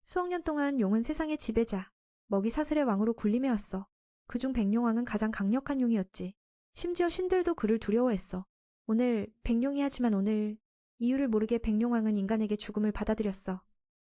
수억 년 동안 용은 세상의 지배자, 먹이 사슬의 왕으로 군림해왔어. 그중 백룡왕은 가장 강력한 용이었지. 심지어 신들도 그를 두려워했어. 오늘 이유를 모르게 백룡왕은 인간에게 죽음을 받아들였어.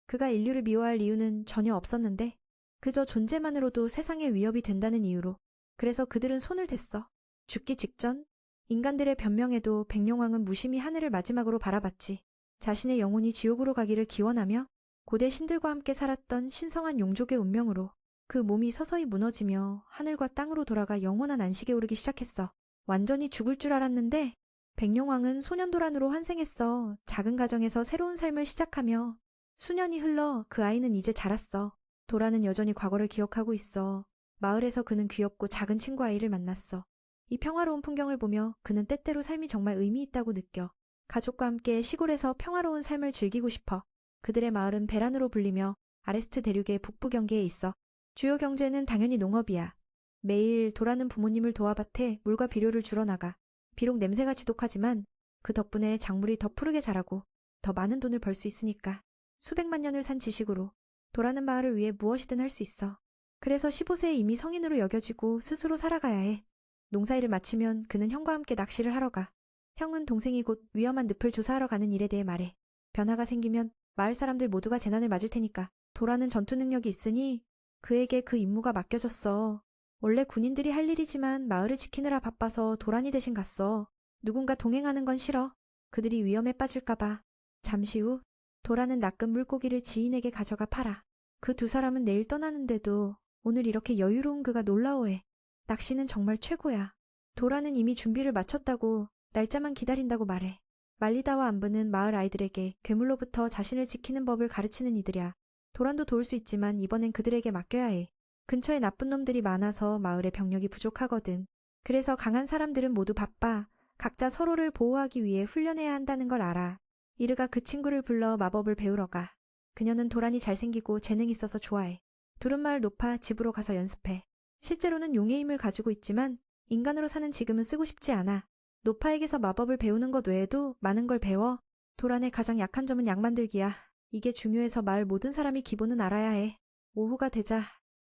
그가 인류를 미워할 이유는 전혀 없었는데 그저 존재만으로도 세상에 위협이 된다는 이유로. 그래서 그들은 손을 댔어. 죽기 직전 인간들의 변명에도 백룡왕은 무심히 하늘을 마지막으로 바라봤지. 자신의 영혼이 지옥으로 가기를 기원하며 고대 신들과 함께 살았던 신성한 용족의 운명으로 그 몸이 서서히 무너지며 하늘과 땅으로 돌아가 영원한 안식에 오르기 시작했어. 완전히 죽을 줄 알았는데 백룡왕은 소년도란으로 환생했어. 작은 가정에서 새로운 삶을 시작하며 수년이 흘러 그 아이는 이제 자랐어. 도란은 여전히 과거를 기억하고 있어. 마을에서 그는 귀엽고 작은 친구 아이를 만났어. 이 평화로운 풍경을 보며 그는 때때로 삶이 정말 의미 있다고 느껴. 가족과 함께 시골에서 평화로운 삶을 즐기고 싶어. 그들의 마을은 베란으로 불리며 아레스트 대륙의 북부 경계에 있어. 주요 경제는 당연히 농업이야. 매일 도라는 부모님을 도와밭에 물과 비료를 주러 나가. 비록 냄새가 지독하지만 그 덕분에 작물이 더 푸르게 자라고 더 많은 돈을 벌 수 있으니까. 수백만 년을 산 지식으로 도라는 마을을 위해 무엇이든 할 수 있어. 그래서 15세에 이미 성인으로 여겨지고 스스로 살아가야 해. 농사일을 마치면 그는 형과 함께 낚시를 하러 가. 형은 동생이 곧 위험한 늪을 조사하러 가는 일에 대해 말해. 변화가 생기면 마을 사람들 모두가 재난을 맞을 테니까. 도라는 전투 능력이 있으니 그에게 그 임무가 맡겨졌어. 원래 군인들이 할 일이지만 마을을 지키느라 바빠서 도란이 대신 갔어. 누군가 동행하는 건 싫어. 그들이 위험에 빠질까봐. 잠시 후 도라는 낚은 물고기를 지인에게 가져가 팔아. 그 두 사람은 내일 떠나는데도 오늘 이렇게 여유로운 그가 놀라워해. 낚시는 정말 최고야. 도라는 이미 준비를 마쳤다고 날짜만 기다린다고 말해. 말리다와 안부는 마을 아이들에게 괴물로부터 자신을 지키는 법을 가르치는 이들이야. 도란도 도울 수 있지만 이번엔 그들에게 맡겨야 해. 근처에 나쁜 놈들이 많아서 마을에 병력이 부족하거든. 그래서 강한 사람들은 모두 바빠. 각자 서로를 보호하기 위해 훈련해야 한다는 걸 알아. 이르가 그 친구를 불러 마법을 배우러 가. 그녀는 도란이 잘생기고 재능 있어서 좋아해. 둘은 마을 높아 집으로 가서 연습해. 실제로는 용의 힘을 가지고 있지만 인간으로 사는 지금은 쓰고 싶지 않아. 노파에게서 마법을 배우는 것 외에도 많은 걸 배워. 도란의 가장 약한 점은 약 만들기야. 이게 중요해서 마을 모든 사람이 기본은 알아야 해. 오후가 되자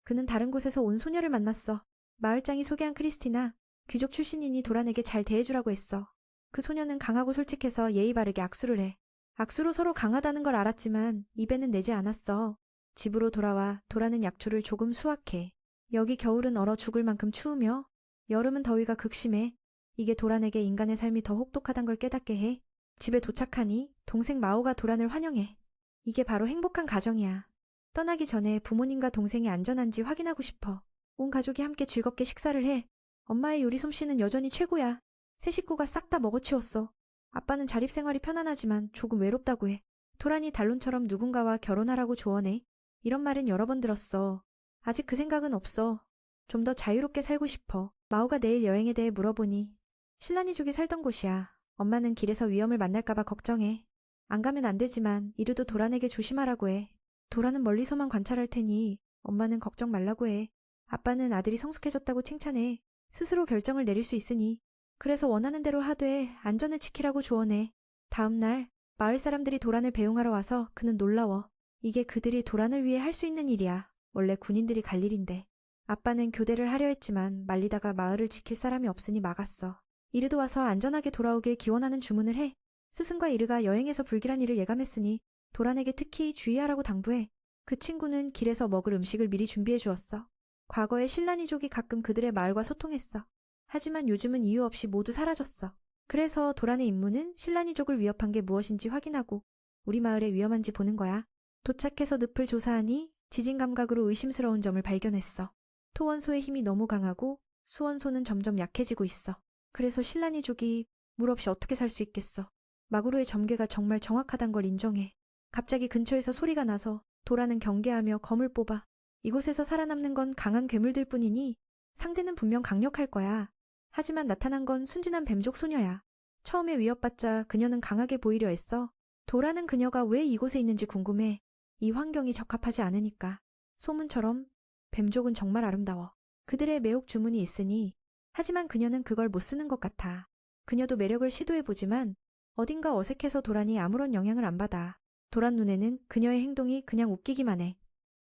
그는 다른 곳에서 온 소녀를 만났어. 마을장이 소개한 크리스티나. 귀족 출신이니 도란에게 잘 대해주라고 했어. 그 소녀는 강하고 솔직해서 예의 바르게 악수를 해. 악수로 서로 강하다는 걸 알았지만 입에는 내지 않았어. 집으로 돌아와 도란은 약초를 조금 수확해. 여기 겨울은 얼어 죽을 만큼 추우며 여름은 더위가 극심해. 이게 도란에게 인간의 삶이 더 혹독하단 걸 깨닫게 해. 집에 도착하니 동생 마오가 도란을 환영해. 이게 바로 행복한 가정이야. 떠나기 전에 부모님과 동생이 안전한지 확인하고 싶어. 온 가족이 함께 즐겁게 식사를 해. 엄마의 요리 솜씨는 여전히 최고야. 세 식구가 싹 다 먹어치웠어. 아빠는 자립생활이 편안하지만 조금 외롭다고 해. 도란이 달론처럼 누군가와 결혼하라고 조언해. 이런 말은 여러 번 들었어. 아직 그 생각은 없어. 좀 더 자유롭게 살고 싶어. 마오가 내일 여행에 대해 물어보니 신라니족이 살던 곳이야. 엄마는 길에서 위험을 만날까봐 걱정해. 안 가면 안 되지만 이르도 도란에게 조심하라고 해. 도란은 멀리서만 관찰할 테니 엄마는 걱정 말라고 해. 아빠는 아들이 성숙해졌다고 칭찬해. 스스로 결정을 내릴 수 있으니. 그래서 원하는 대로 하되 안전을 지키라고 조언해. 다음 날 마을 사람들이 도란을 배웅하러 와서 그는 놀라워. 이게 그들이 도란을 위해 할 수 있는 일이야. 원래 군인들이 갈 일인데. 아빠는 교대를 하려 했지만 말리다가 마을을 지킬 사람이 없으니 막았어. 이르도 와서 안전하게 돌아오길 기원하는 주문을 해. 스승과 이르가 여행에서 불길한 일을 예감했으니 도란에게 특히 주의하라고 당부해. 그 친구는 길에서 먹을 음식을 미리 준비해 주었어. 과거에 신라니족이 가끔 그들의 마을과 소통했어. 하지만 요즘은 이유 없이 모두 사라졌어. 그래서 도란의 임무는 신라니족을 위협한 게 무엇인지 확인하고 우리 마을에 위험한지 보는 거야. 도착해서 늪을 조사하니 지진 감각으로 의심스러운 점을 발견했어. 토원소의 힘이 너무 강하고 수원소는 점점 약해지고 있어. 그래서 신라니족이 물 없이 어떻게 살 수 있겠어. 마구로의 점괘가 정말 정확하단 걸 인정해. 갑자기 근처에서 소리가 나서 도란은 경계하며 검을 뽑아. 이곳에서 살아남는 건 강한 괴물들 뿐이니 상대는 분명 강력할 거야. 하지만 나타난 건 순진한 뱀족 소녀야. 처음에 위협받자 그녀는 강하게 보이려 했어. 도라는 그녀가 왜 이곳에 있는지 궁금해. 이 환경이 적합하지 않으니까. 소문처럼 뱀족은 정말 아름다워. 그들의 매혹 주문이 있으니. 하지만 그녀는 그걸 못 쓰는 것 같아. 그녀도 매력을 시도해보지만 어딘가 어색해서 도란이 아무런 영향을 안 받아. 도란 눈에는 그녀의 행동이 그냥 웃기기만 해.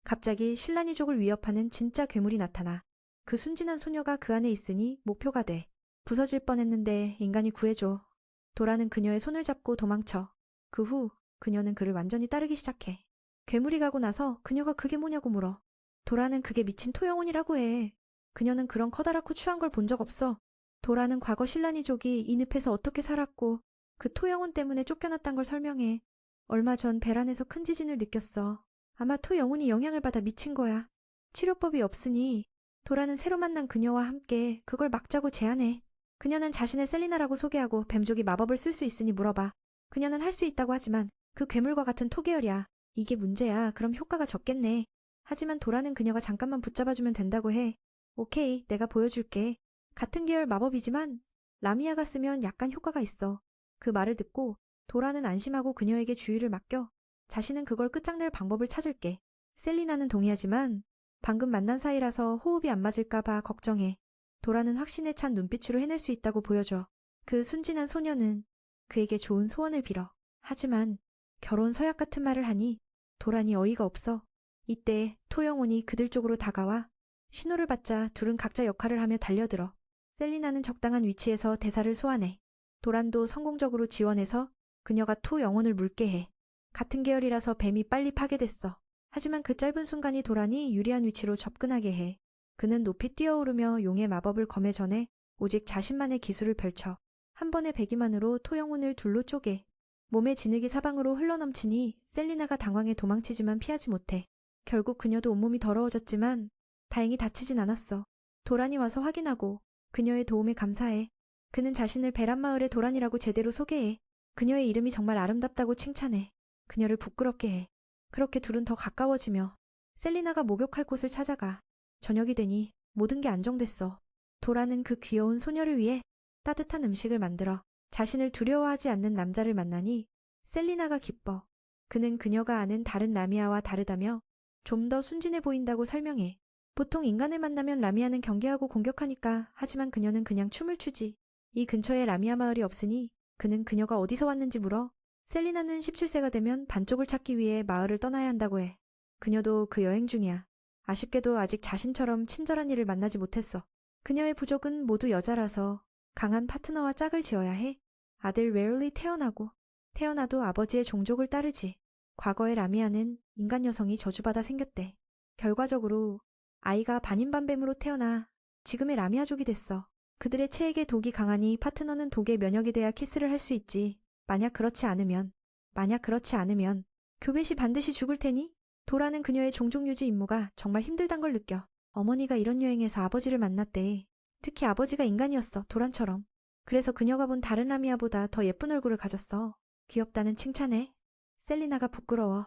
갑자기 신라니족을 위협하는 진짜 괴물이 나타나. 그 순진한 소녀가 그 안에 있으니 목표가 돼. 부서질 뻔했는데 인간이 구해줘. 도라는 그녀의 손을 잡고 도망쳐. 그 후 그녀는 그를 완전히 따르기 시작해. 괴물이 가고 나서 그녀가 그게 뭐냐고 물어. 도라는 그게 미친 토영혼이라고 해. 그녀는 그런 커다랗고 추한 걸 본 적 없어. 도라는 과거 신라니족이 이 늪에서 어떻게 살았고 그 토영혼 때문에 쫓겨났단 걸 설명해. 얼마 전 배란에서 큰 지진을 느꼈어. 아마 토영혼이 영향을 받아 미친 거야. 치료법이 없으니 도라는 새로 만난 그녀와 함께 그걸 막자고 제안해. 그녀는 자신을 셀리나라고 소개하고 뱀족이 마법을 쓸 수 있으니 물어봐. 그녀는 할 수 있다고 하지만 그 괴물과 같은 토계열이야. 이게 문제야. 그럼 효과가 적겠네. 하지만 도라는 그녀가 잠깐만 붙잡아주면 된다고 해. 오케이, 내가 보여줄게. 같은 계열 마법이지만 라미아가 쓰면 약간 효과가 있어. 그 말을 듣고 도라는 안심하고 그녀에게 주의를 맡겨. 자신은 그걸 끝장낼 방법을 찾을게. 셀리나는 동의하지만 방금 만난 사이라서 호흡이 안 맞을까봐 걱정해. 도라는 확신에 찬 눈빛으로 해낼 수 있다고 보여줘. 그 순진한 소녀는 그에게 좋은 소원을 빌어. 하지만 결혼 서약 같은 말을 하니 도란이 어이가 없어. 이때 토영혼이 그들 쪽으로 다가와 신호를 받자 둘은 각자 역할을 하며 달려들어. 셀리나는 적당한 위치에서 대사를 소환해. 도란도 성공적으로 지원해서 그녀가 토영혼을 물게 해. 같은 계열이라서 뱀이 빨리 파괴됐어. 하지만 그 짧은 순간이 도란이 유리한 위치로 접근하게 해. 그는 높이 뛰어오르며 용의 마법을 검에 전해 오직 자신만의 기술을 펼쳐. 한 번의 배기만으로 토영혼을 둘로 쪼개. 몸의 진흙이 사방으로 흘러넘치니 셀리나가 당황해 도망치지만 피하지 못해. 결국 그녀도 온몸이 더러워졌지만 다행히 다치진 않았어. 도란이 와서 확인하고 그녀의 도움에 감사해. 그는 자신을 베란마을의 도란이라고 제대로 소개해. 그녀의 이름이 정말 아름답다고 칭찬해. 그녀를 부끄럽게 해. 그렇게 둘은 더 가까워지며 셀리나가 목욕할 곳을 찾아가. 저녁이 되니 모든 게 안정됐어. 도라는 그 귀여운 소녀를 위해 따뜻한 음식을 만들어 자신을 두려워하지 않는 남자를 만나니 셀리나가 기뻐. 그는 그녀가 아는 다른 라미아와 다르다며 좀 더 순진해 보인다고 설명해. 보통 인간을 만나면 라미아는 경계하고 공격하니까 하지만 그녀는 그냥 춤을 추지. 이 근처에 라미아 마을이 없으니 그는 그녀가 어디서 왔는지 물어. 셀리나는 17세가 되면 반쪽을 찾기 위해 마을을 떠나야 한다고 해. 그녀도 그 여행 중이야. 아쉽게도 아직 자신처럼 친절한 이를 만나지 못했어. 그녀의 부족은 모두 여자라서 강한 파트너와 짝을 지어야 해. 아들 웨얼리 태어나도 아버지의 종족을 따르지. 과거의 라미아는 인간 여성이 저주받아 생겼대. 결과적으로 아이가 반인반뱀으로 태어나 지금의 라미아족이 됐어. 그들의 체액에 독이 강하니 파트너는 독에 면역이 돼야 키스를 할 수 있지. 만약 그렇지 않으면 교배 시 반드시 죽을 테니? 도라는 그녀의 종족유지 임무가 정말 힘들단 걸 느껴. 어머니가 이런 여행에서 아버지를 만났대. 특히 아버지가 인간이었어, 도란처럼. 그래서 그녀가 본 다른 라미아보다 더 예쁜 얼굴을 가졌어. 귀엽다는 칭찬에 셀리나가 부끄러워.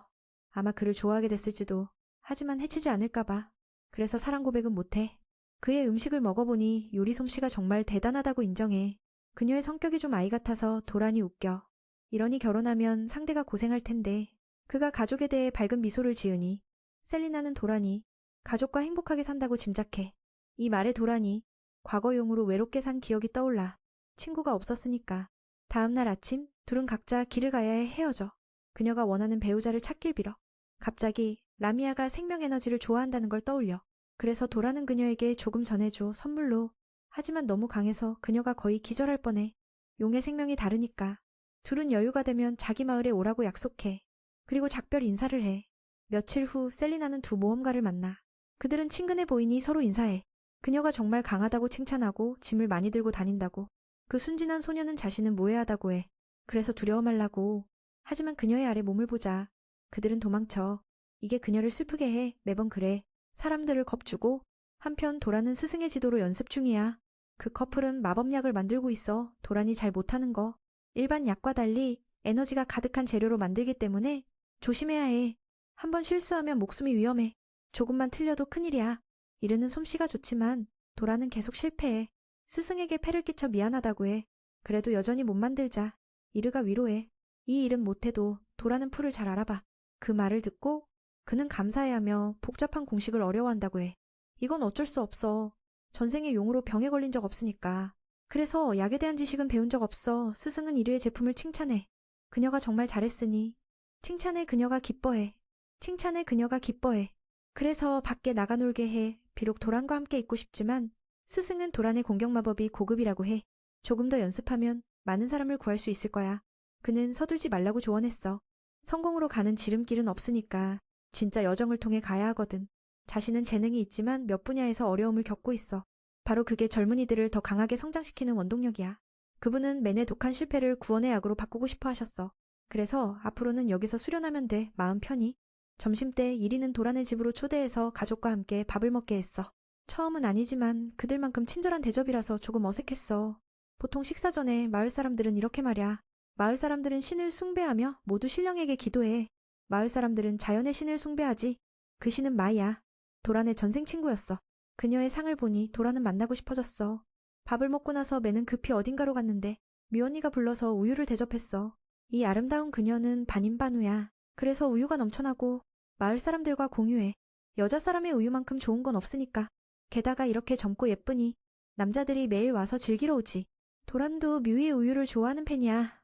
아마 그를 좋아하게 됐을지도. 하지만 해치지 않을까봐. 그래서 사랑 고백은 못해. 그의 음식을 먹어보니 요리 솜씨가 정말 대단하다고 인정해. 그녀의 성격이 좀 아이 같아서 도란이 웃겨. 이러니 결혼하면 상대가 고생할 텐데. 그가 가족에 대해 밝은 미소를 지으니 셀리나는 도란이 가족과 행복하게 산다고 짐작해. 이 말에 도란이 과거용으로 외롭게 산 기억이 떠올라. 친구가 없었으니까. 다음 날 아침 둘은 각자 길을 가야 해 헤어져. 그녀가 원하는 배우자를 찾길 빌어. 갑자기 라미아가 생명에너지를 좋아한다는 걸 떠올려. 그래서 도라는 그녀에게 조금 전해줘, 선물로. 하지만 너무 강해서 그녀가 거의 기절할 뻔해. 용의 생명이 다르니까. 둘은 여유가 되면 자기 마을에 오라고 약속해. 그리고 작별 인사를 해. 며칠 후 셀리나는 두 모험가를 만나. 그들은 친근해 보이니 서로 인사해. 그녀가 정말 강하다고 칭찬하고 짐을 많이 들고 다닌다고. 그 순진한 소녀는 자신은 무해하다고 해. 그래서 두려워 말라고. 하지만 그녀의 아래 몸을 보자. 그들은 도망쳐. 이게 그녀를 슬프게 해. 매번 그래. 사람들을 겁주고. 한편 도라는 스승의 지도로 연습 중이야. 그 커플은 마법약을 만들고 있어. 도란이 잘 못하는 거. 일반 약과 달리 에너지가 가득한 재료로 만들기 때문에 조심해야 해. 한번 실수하면 목숨이 위험해. 조금만 틀려도 큰일이야. 이르는 솜씨가 좋지만 도라는 계속 실패해. 스승에게 패를 끼쳐 미안하다고 해. 그래도 여전히 못 만들자. 이르가 위로해. 이 일은 못해도 도라는 풀을 잘 알아봐. 그 말을 듣고 그는 감사해하며 복잡한 공식을 어려워한다고 해. 이건 어쩔 수 없어. 전생에 용으로 병에 걸린 적 없으니까. 그래서 약에 대한 지식은 배운 적 없어. 스승은 이르의 제품을 칭찬해. 그녀가 정말 잘했으니 칭찬해 그녀가 기뻐해. 칭찬해 그녀가 기뻐해. 그래서 밖에 나가 놀게 해. 비록 도란과 함께 있고 싶지만 스승은 도란의 공격 마법이 고급이라고 해. 조금 더 연습하면 많은 사람을 구할 수 있을 거야. 그는 서둘지 말라고 조언했어. 성공으로 가는 지름길은 없으니까 진짜 여정을 통해 가야 하거든. 자신은 재능이 있지만 몇 분야에서 어려움을 겪고 있어. 바로 그게 젊은이들을 더 강하게 성장시키는 원동력이야. 그분은 맨의 독한 실패를 구원의 약으로 바꾸고 싶어 하셨어. 그래서 앞으로는 여기서 수련하면 돼. 마음 편히. 점심때 이리는 도란을 집으로 초대해서 가족과 함께 밥을 먹게 했어. 처음은 아니지만 그들만큼 친절한 대접이라서 조금 어색했어. 보통 식사 전에 마을 사람들은 이렇게 말이야. 마을 사람들은 신을 숭배하며 모두 신령에게 기도해. 마을 사람들은 자연의 신을 숭배하지. 그 신은 마이야. 도란의 전생 친구였어. 그녀의 상을 보니 도란은 만나고 싶어졌어. 밥을 먹고 나서 매는 급히 어딘가로 갔는데 미언니가 불러서 우유를 대접했어. 이 아름다운 그녀는 반인반우야. 그래서 우유가 넘쳐나고 마을 사람들과 공유해. 여자 사람의 우유만큼 좋은 건 없으니까. 게다가 이렇게 젊고 예쁘니 남자들이 매일 와서 즐기러 오지. 도란도 뮤이의 우유를 좋아하는 팬이야.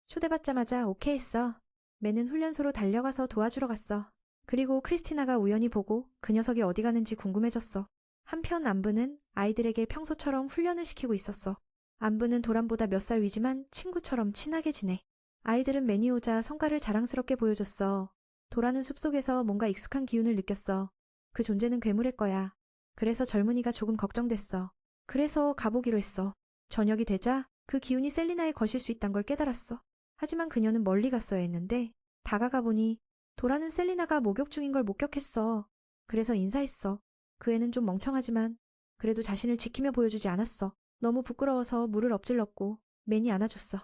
초대받자마자 오케이 했어. 매는 훈련소로 달려가서 도와주러 갔어. 그리고 크리스티나가 우연히 보고 그 녀석이 어디 가는지 궁금해졌어. 한편 안부는 아이들에게 평소처럼 훈련을 시키고 있었어. 안부는 도란보다 몇 살 위지만 친구처럼 친하게 지내. 아이들은 매니 오자 성과를 자랑스럽게 보여줬어. 도란은 숲속에서 뭔가 익숙한 기운을 느꼈어. 그 존재는 괴물일 거야. 그래서 젊은이가 조금 걱정됐어. 그래서 가보기로 했어. 저녁이 되자 그 기운이 셀리나에 거실 수 있단 걸 깨달았어. 하지만 그녀는 멀리 갔어야 했는데 다가가 보니 도란은 셀리나가 목욕 중인 걸 목격했어. 그래서 인사했어. 그 애는 좀 멍청하지만 그래도 자신을 지키며 보여주지 않았어. 너무 부끄러워서 물을 엎질렀고 맨이 안아줬어.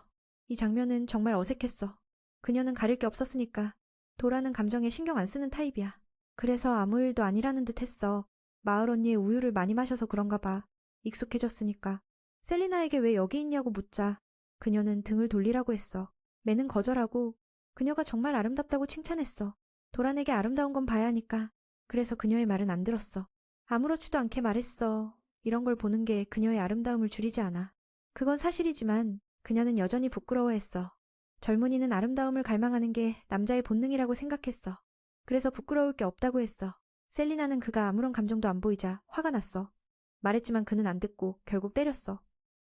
이 장면은 정말 어색했어. 그녀는 가릴 게 없었으니까. 도라는 감정에 신경 안 쓰는 타입이야. 그래서 아무 일도 아니라는 듯 했어. 마을 언니의 우유를 많이 마셔서 그런가 봐. 익숙해졌으니까. 셀리나에게 왜 여기 있냐고 묻자 그녀는 등을 돌리라고 했어. 매는 거절하고 그녀가 정말 아름답다고 칭찬했어. 도란에게 아름다운 건 봐야 하니까. 그래서 그녀의 말은 안 들었어. 아무렇지도 않게 말했어. 이런 걸 보는 게 그녀의 아름다움을 줄이지 않아. 그건 사실이지만 그녀는 여전히 부끄러워했어. 젊은이는 아름다움을 갈망하는 게 남자의 본능이라고 생각했어. 그래서 부끄러울 게 없다고 했어. 셀리나는 그가 아무런 감정도 안 보이자 화가 났어. 말했지만 그는 안 듣고 결국 때렸어.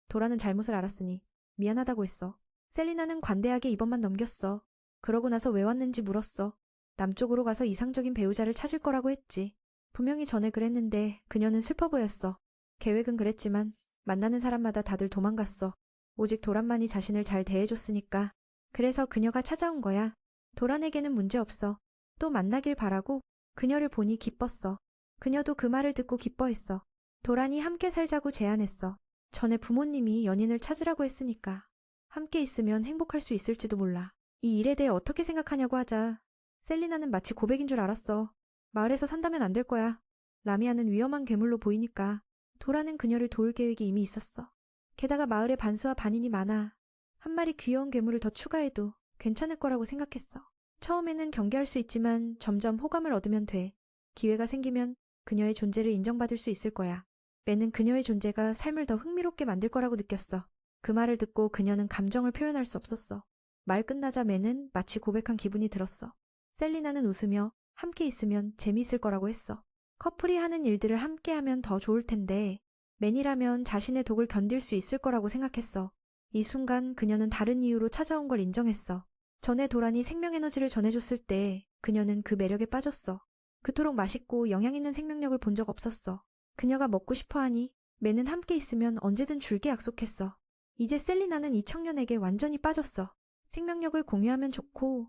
도라는 잘못을 알았으니 미안하다고 했어. 셀리나는 관대하게 이번만 넘겼어. 그러고 나서 왜 왔는지 물었어. 남쪽으로 가서 이상적인 배우자를 찾을 거라고 했지. 분명히 전에 그랬는데 그녀는 슬퍼 보였어. 계획은 그랬지만 만나는 사람마다 다들 도망갔어. 오직 도란만이 자신을 잘 대해줬으니까. 그래서 그녀가 찾아온 거야. 도란에게는 문제없어. 또 만나길 바라고 그녀를 보니 기뻤어. 그녀도 그 말을 듣고 기뻐했어. 도란이 함께 살자고 제안했어. 전에 부모님이 연인을 찾으라고 했으니까. 함께 있으면 행복할 수 있을지도 몰라. 이 일에 대해 어떻게 생각하냐고 하자. 셀리나는 마치 고백인 줄 알았어. 마을에서 산다면 안 될 거야. 라미아는 위험한 괴물로 보이니까. 도라는 그녀를 도울 계획이 이미 있었어. 게다가 마을에 반수와 반인이 많아. 한 마리 귀여운 괴물을 더 추가해도 괜찮을 거라고 생각했어. 처음에는 경계할 수 있지만 점점 호감을 얻으면 돼. 기회가 생기면 그녀의 존재를 인정받을 수 있을 거야. 매는 그녀의 존재가 삶을 더 흥미롭게 만들 거라고 느꼈어. 그 말을 듣고 그녀는 감정을 표현할 수 없었어. 말 끝나자 매는 마치 고백한 기분이 들었어. 셀리나는 웃으며 함께 있으면 재미있을 거라고 했어. 커플이 하는 일들을 함께 하면 더 좋을 텐데 맨이라면 자신의 독을 견딜 수 있을 거라고 생각했어. 이 순간 그녀는 다른 이유로 찾아온 걸 인정했어. 전에 도란이 생명에너지를 전해줬을 때 그녀는 그 매력에 빠졌어. 그토록 맛있고 영양 있는 생명력을 본 적 없었어. 그녀가 먹고 싶어하니 매는 함께 있으면 언제든 줄게 약속했어. 이제 셀리나는 이 청년에게 완전히 빠졌어. 생명력을 공유하면 좋고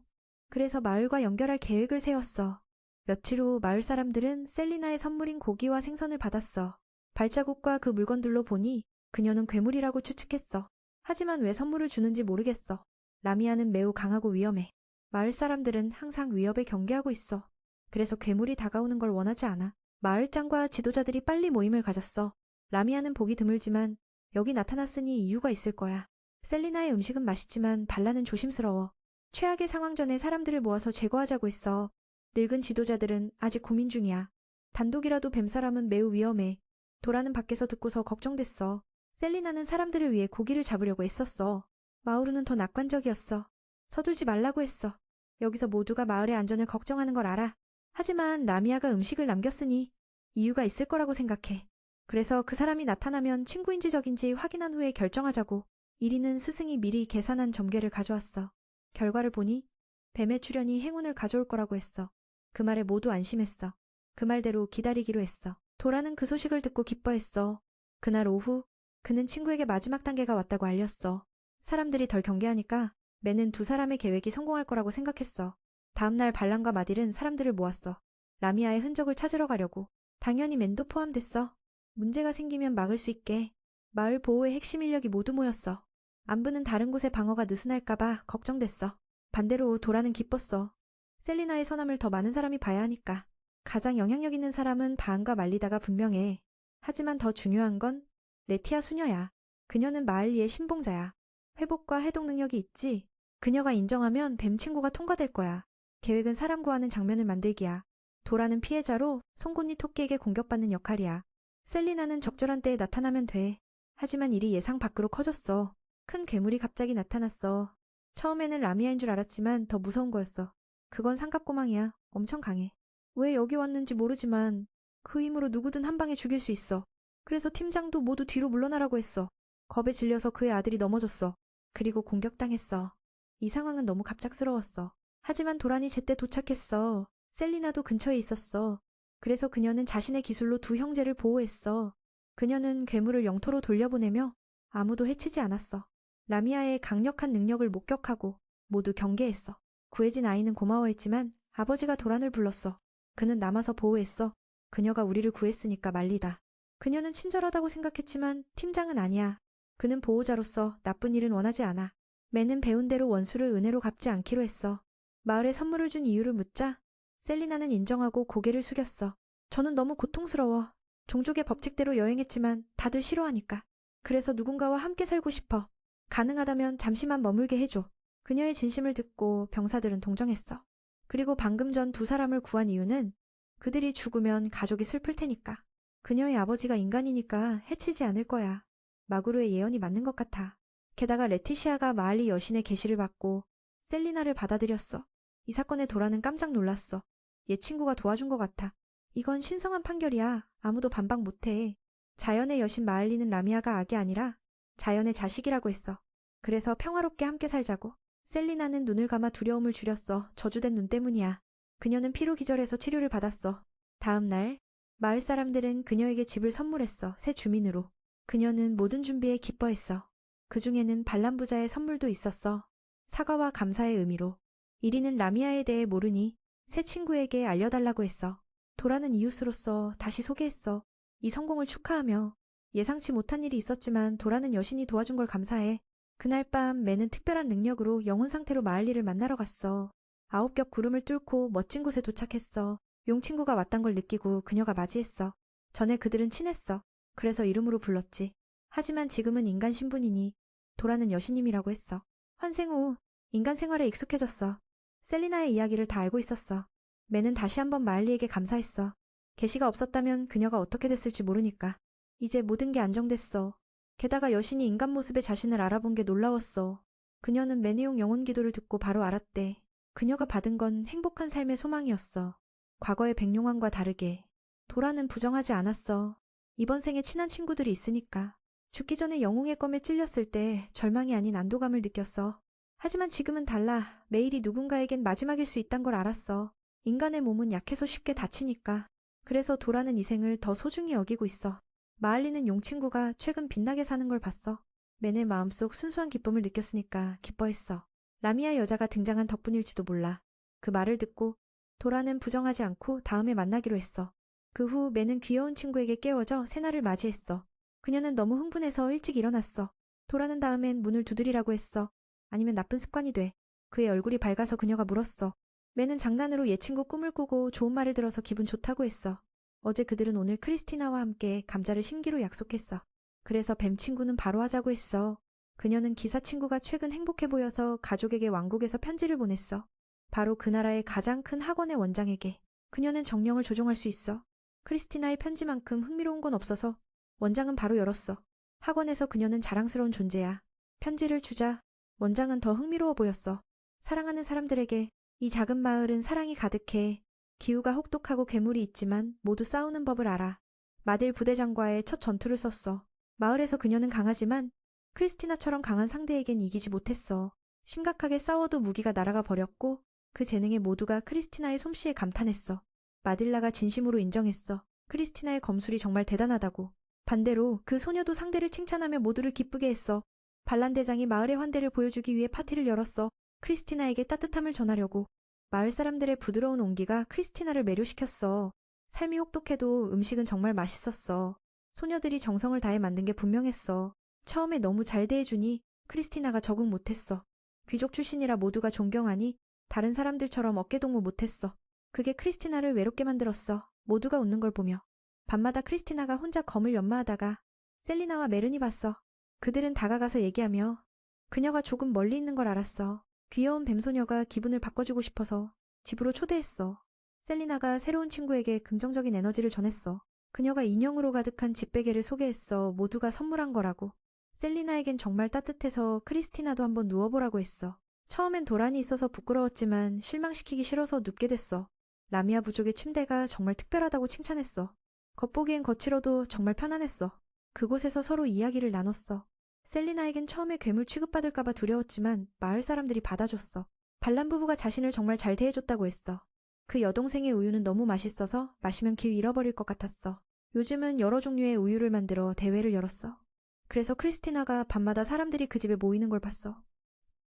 그래서 마을과 연결할 계획을 세웠어. 며칠 후 마을 사람들은 셀리나의 선물인 고기와 생선을 받았어. 발자국과 그 물건들로 보니 그녀는 괴물이라고 추측했어. 하지만 왜 선물을 주는지 모르겠어. 라미아는 매우 강하고 위험해. 마을 사람들은 항상 위협에 경계하고 있어. 그래서 괴물이 다가오는 걸 원하지 않아. 마을장과 지도자들이 빨리 모임을 가졌어. 라미아는 보기 드물지만 여기 나타났으니 이유가 있을 거야. 셀리나의 음식은 맛있지만 발라는 조심스러워. 최악의 상황 전에 사람들을 모아서 제거하자고 했어. 늙은 지도자들은 아직 고민 중이야. 단독이라도 뱀사람은 매우 위험해. 도라는 밖에서 듣고서 걱정됐어. 셀리나는 사람들을 위해 고기를 잡으려고 애썼어. 마우르는 더 낙관적이었어. 서두르지 말라고 했어. 여기서 모두가 마을의 안전을 걱정하는 걸 알아. 하지만 라미아가 음식을 남겼으니 이유가 있을 거라고 생각해. 그래서 그 사람이 나타나면 친구인지 적인지 확인한 후에 결정하자고. 1위는 스승이 미리 계산한 점괘를 가져왔어. 결과를 보니 뱀의 출현이 행운을 가져올 거라고 했어. 그 말에 모두 안심했어. 그 말대로 기다리기로 했어. 도라는 그 소식을 듣고 기뻐했어. 그날 오후 그는 친구에게 마지막 단계가 왔다고 알렸어. 사람들이 덜 경계하니까 매는 두 사람의 계획이 성공할 거라고 생각했어. 다음날 발람과 마딜은 사람들을 모았어. 라미아의 흔적을 찾으러 가려고. 당연히 맨도 포함됐어. 문제가 생기면 막을 수 있게. 마을 보호의 핵심 인력이 모두 모였어. 안부는 다른 곳에 방어가 느슨할까봐 걱정됐어. 반대로 도라는 기뻤어. 셀리나의 선함을 더 많은 사람이 봐야 하니까. 가장 영향력 있는 사람은 바안과 말리다가 분명해. 하지만 더 중요한 건 레티아 수녀야. 그녀는 마을리의 신봉자야. 회복과 해독 능력이 있지. 그녀가 인정하면 뱀 친구가 통과될 거야. 계획은 사람 구하는 장면을 만들기야. 도라는 피해자로 송곳니 토끼에게 공격받는 역할이야. 셀리나는 적절한 때에 나타나면 돼. 하지만 일이 예상 밖으로 커졌어. 큰 괴물이 갑자기 나타났어. 처음에는 라미아인 줄 알았지만 더 무서운 거였어. 그건 삼갑고망이야. 엄청 강해. 왜 여기 왔는지 모르지만 그 힘으로 누구든 한 방에 죽일 수 있어. 그래서 팀장도 모두 뒤로 물러나라고 했어. 겁에 질려서 그의 아들이 넘어졌어. 그리고 공격당했어. 이 상황은 너무 갑작스러웠어. 하지만 도란이 제때 도착했어. 셀리나도 근처에 있었어. 그래서 그녀는 자신의 기술로 두 형제를 보호했어. 그녀는 괴물을 영토로 돌려보내며 아무도 해치지 않았어. 라미아의 강력한 능력을 목격하고 모두 경계했어. 구해진 아이는 고마워했지만 아버지가 도란을 불렀어. 그는 남아서 보호했어. 그녀가 우리를 구했으니까 말리다. 그녀는 친절하다고 생각했지만 팀장은 아니야. 그는 보호자로서 나쁜 일은 원하지 않아. 매는 배운 대로 원수를 은혜로 갚지 않기로 했어. 마을에 선물을 준 이유를 묻자 셀리나는 인정하고 고개를 숙였어. 저는 너무 고통스러워. 종족의 법칙대로 여행했지만 다들 싫어하니까. 그래서 누군가와 함께 살고 싶어. 가능하다면 잠시만 머물게 해줘. 그녀의 진심을 듣고 병사들은 동정했어. 그리고 방금 전 두 사람을 구한 이유는 그들이 죽으면 가족이 슬플 테니까. 그녀의 아버지가 인간이니까 해치지 않을 거야. 마구르의 예언이 맞는 것 같아. 게다가 레티시아가 마알리 여신의 계시를 받고 셀리나를 받아들였어. 이 사건에 도라는 깜짝 놀랐어. 얘 친구가 도와준 것 같아. 이건 신성한 판결이야. 아무도 반박 못해. 자연의 여신 마알리는 라미아가 악이 아니라 자연의 자식이라고 했어. 그래서 평화롭게 함께 살자고. 셀리나는 눈을 감아 두려움을 줄였어. 저주된 눈 때문이야. 그녀는 피로 기절해서 치료를 받았어. 다음 날 마을 사람들은 그녀에게 집을 선물했어. 새 주민으로. 그녀는 모든 준비에 기뻐했어. 그 중에는 반란부자의 선물도 있었어. 사과와 감사의 의미로. 1위는 라미아에 대해 모르니 새 친구에게 알려달라고 했어. 도라는 이웃으로서 다시 소개했어. 이 성공을 축하하며. 예상치 못한 일이 있었지만 도라는 여신이 도와준 걸 감사해. 그날 밤 매는 특별한 능력으로 영혼 상태로 마을리를 만나러 갔어. 9겹 구름을 뚫고 멋진 곳에 도착했어. 용 친구가 왔단 걸 느끼고 그녀가 맞이했어. 전에 그들은 친했어. 그래서 이름으로 불렀지. 하지만 지금은 인간 신분이니 도라는 여신님이라고 했어. 환생 후 인간 생활에 익숙해졌어. 셀리나의 이야기를 다 알고 있었어. 매는 다시 한번 마을리에게 감사했어. 계시가 없었다면 그녀가 어떻게 됐을지 모르니까. 이제 모든 게 안정됐어. 게다가 여신이 인간 모습의 자신을 알아본 게 놀라웠어. 그녀는 매니용 영혼 기도를 듣고 바로 알았대. 그녀가 받은 건 행복한 삶의 소망이었어. 과거의 백룡왕과 다르게. 도라는 부정하지 않았어. 이번 생에 친한 친구들이 있으니까. 죽기 전에 영웅의 껌에 찔렸을 때 절망이 아닌 안도감을 느꼈어. 하지만 지금은 달라. 매일이 누군가에겐 마지막일 수 있단 걸 알았어. 인간의 몸은 약해서 쉽게 다치니까. 그래서 도라는 이 생을 더 소중히 여기고 있어. 마알리는 용 친구가 최근 빛나게 사는 걸 봤어. 맨의 마음속 순수한 기쁨을 느꼈으니까 기뻐했어. 라미아 여자가 등장한 덕분일지도 몰라. 그 말을 듣고 도라는 부정하지 않고 다음에 만나기로 했어. 그 후 맨은 귀여운 친구에게 깨워져 새날을 맞이했어. 그녀는 너무 흥분해서 일찍 일어났어. 도라는 다음엔 문을 두드리라고 했어. 아니면 나쁜 습관이 돼. 그의 얼굴이 밝아서 그녀가 물었어. 맨은 장난으로 얘 친구 꿈을 꾸고 좋은 말을 들어서 기분 좋다고 했어. 어제 그들은 오늘 크리스티나와 함께 감자를 심기로 약속했어. 그래서 뱀 친구는 바로 하자고 했어. 그녀는 기사 친구가 최근 행복해 보여서 가족에게 왕국에서 편지를 보냈어. 바로 그 나라의 가장 큰 학원의 원장에게. 그녀는 정령을 조종할 수 있어. 크리스티나의 편지만큼 흥미로운 건 없어서 원장은 바로 열었어. 학원에서 그녀는 자랑스러운 존재야. 편지를 주자 원장은 더 흥미로워 보였어. 사랑하는 사람들에게 이 작은 마을은 사랑이 가득해. 기후가 혹독하고 괴물이 있지만 모두 싸우는 법을 알아. 마딜 부대장과의 첫 전투를 썼어. 마을에서 그녀는 강하지만 크리스티나처럼 강한 상대에겐 이기지 못했어. 심각하게 싸워도 무기가 날아가 버렸고 그 재능에 모두가 크리스티나의 솜씨에 감탄했어. 마딜라가 진심으로 인정했어. 크리스티나의 검술이 정말 대단하다고. 반대로 그 소녀도 상대를 칭찬하며 모두를 기쁘게 했어. 반란 대장이 마을의 환대를 보여주기 위해 파티를 열었어. 크리스티나에게 따뜻함을 전하려고. 마을 사람들의 부드러운 온기가 크리스티나를 매료시켰어. 삶이 혹독해도 음식은 정말 맛있었어. 소녀들이 정성을 다해 만든 게 분명했어. 처음에 너무 잘 대해주니 크리스티나가 적응 못했어. 귀족 출신이라 모두가 존경하니 다른 사람들처럼 어깨동무 못했어. 그게 크리스티나를 외롭게 만들었어. 모두가 웃는 걸 보며. 밤마다 크리스티나가 혼자 검을 연마하다가 셀리나와 메른이 봤어. 그들은 다가가서 얘기하며 그녀가 조금 멀리 있는 걸 알았어. 귀여운 뱀소녀가 기분을 바꿔주고 싶어서 집으로 초대했어. 셀리나가 새로운 친구에게 긍정적인 에너지를 전했어. 그녀가 인형으로 가득한 집베개를 소개했어. 모두가 선물한 거라고. 셀리나에겐 정말 따뜻해서 크리스티나도 한번 누워보라고 했어. 처음엔 도란이 있어서 부끄러웠지만 실망시키기 싫어서 눕게 됐어. 라미아 부족의 침대가 정말 특별하다고 칭찬했어. 겉보기엔 거칠어도 정말 편안했어. 그곳에서 서로 이야기를 나눴어. 셀리나에겐 처음에 괴물 취급받을까봐 두려웠지만 마을 사람들이 받아줬어. 반란 부부가 자신을 정말 잘 대해줬다고 했어. 그 여동생의 우유는 너무 맛있어서 마시면 길 잃어버릴 것 같았어. 요즘은 여러 종류의 우유를 만들어 대회를 열었어. 그래서 크리스티나가 밤마다 사람들이 그 집에 모이는 걸 봤어.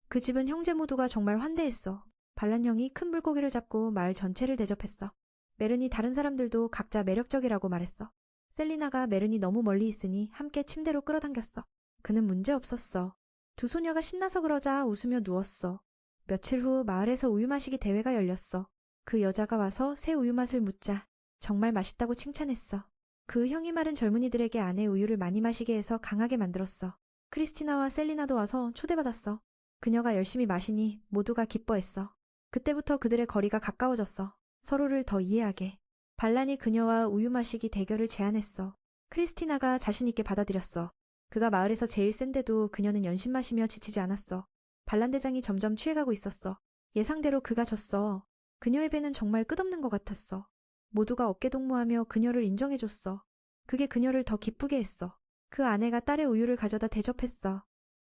그 집은 형제 모두가 정말 환대했어. 반란 형이 큰 물고기를 잡고 마을 전체를 대접했어. 메른이 다른 사람들도 각자 매력적이라고 말했어. 셀리나가 메른이 너무 멀리 있으니 함께 침대로 끌어당겼어. 그는 문제 없었어. 두 소녀가 신나서 그러자 웃으며 누웠어. 며칠 후 마을에서 우유 마시기 대회가 열렸어. 그 여자가 와서 새 우유 맛을 묻자 정말 맛있다고 칭찬했어. 그 형이 마른 젊은이들에게 아내 우유를 많이 마시게 해서 강하게 만들었어. 크리스티나와 셀리나도 와서 초대받았어. 그녀가 열심히 마시니 모두가 기뻐했어. 그때부터 그들의 거리가 가까워졌어. 서로를 더 이해하게. 반란이 그녀와 우유 마시기 대결을 제안했어. 크리스티나가 자신 있게 받아들였어. 그가 마을에서 제일 센데도 그녀는 연신 마시며 지치지 않았어. 반란 대장이 점점 취해가고 있었어. 예상대로 그가 졌어. 그녀의 배는 정말 끝없는 것 같았어. 모두가 어깨동무하며 그녀를 인정해줬어. 그게 그녀를 더 기쁘게 했어. 그 아내가 딸의 우유를 가져다 대접했어.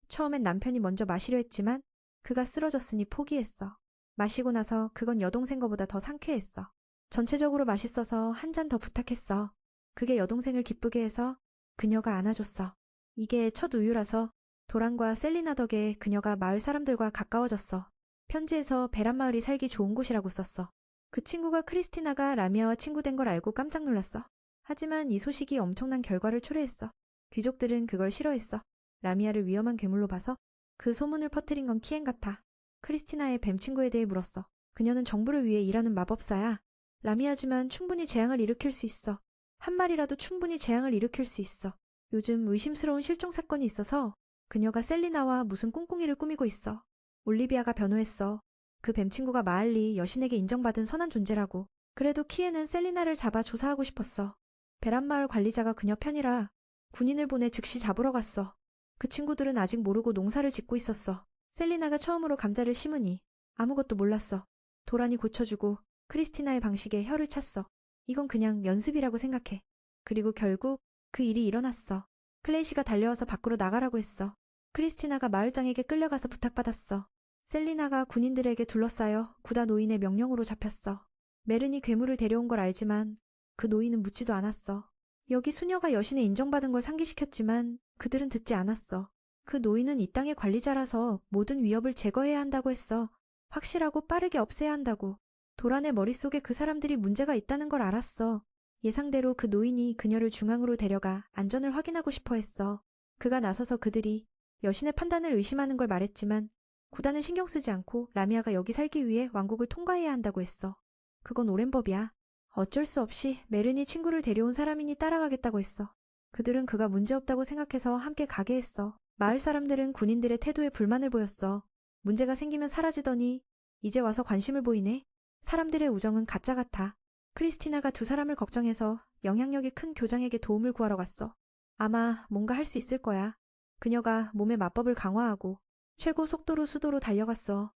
처음엔 남편이 먼저 마시려 했지만 그가 쓰러졌으니 포기했어. 마시고 나서 그건 여동생 거보다 더 상쾌했어. 전체적으로 맛있어서 한 잔 더 부탁했어. 그게 여동생을 기쁘게 해서 그녀가 안아줬어. 이게 첫 우유라서 도란과 셀리나 덕에 그녀가 마을 사람들과 가까워졌어. 편지에서 베란마을이 살기 좋은 곳이라고 썼어. 그 친구가 크리스티나가 라미아와 친구된 걸 알고 깜짝 놀랐어. 하지만 이 소식이 엄청난 결과를 초래했어. 귀족들은 그걸 싫어했어. 라미아를 위험한 괴물로 봐서 그 소문을 퍼뜨린 건 키엔 같아. 크리스티나의 뱀 친구에 대해 물었어. 그녀는 정부를 위해 일하는 마법사야. 라미아지만 충분히 재앙을 일으킬 수 있어. 한 마리라도 충분히 재앙을 일으킬 수 있어. 요즘 의심스러운 실종 사건이 있어서 그녀가 셀리나와 무슨 꿍꿍이를 꾸미고 있어. 올리비아가 변호했어. 그 뱀 친구가 마을리 여신에게 인정받은 선한 존재라고. 그래도 키에는 셀리나를 잡아 조사하고 싶었어. 베란마을 관리자가 그녀 편이라 군인을 보내 즉시 잡으러 갔어. 그 친구들은 아직 모르고 농사를 짓고 있었어. 셀리나가 처음으로 감자를 심으니 아무것도 몰랐어. 도란이 고쳐주고 크리스티나의 방식에 혀를 찼어. 이건 그냥 연습이라고 생각해. 그리고 결국 그 일이 일어났어. 클레이시가 달려와서 밖으로 나가라고 했어. 크리스티나가 마을장에게 끌려가서 부탁받았어. 셀리나가 군인들에게 둘러싸여 구다 노인의 명령으로 잡혔어. 메른이 괴물을 데려온 걸 알지만 그 노인은 묻지도 않았어. 여기 수녀가 여신에 인정받은 걸 상기시켰지만 그들은 듣지 않았어. 그 노인은 이 땅의 관리자라서 모든 위협을 제거해야 한다고 했어. 확실하고 빠르게 없애야 한다고. 도란의 머릿속에 그 사람들이 문제가 있다는 걸 알았어. 예상대로 그 노인이 그녀를 중앙으로 데려가 안전을 확인하고 싶어 했어. 그가 나서서 그들이 여신의 판단을 의심하는 걸 말했지만 구단은 신경 쓰지 않고 라미아가 여기 살기 위해 왕국을 통과해야 한다고 했어. 그건 오랜 법이야. 어쩔 수 없이 메른이 친구를 데려온 사람이니 따라가겠다고 했어. 그들은 그가 문제없다고 생각해서 함께 가게 했어. 마을 사람들은 군인들의 태도에 불만을 보였어. 문제가 생기면 사라지더니 이제 와서 관심을 보이네. 사람들의 우정은 가짜 같아. 크리스티나가 두 사람을 걱정해서 영향력이 큰 교장에게 도움을 구하러 갔어. 아마 뭔가 할 수 있을 거야. 그녀가 몸의 마법을 강화하고 최고 속도로 수도로 달려갔어.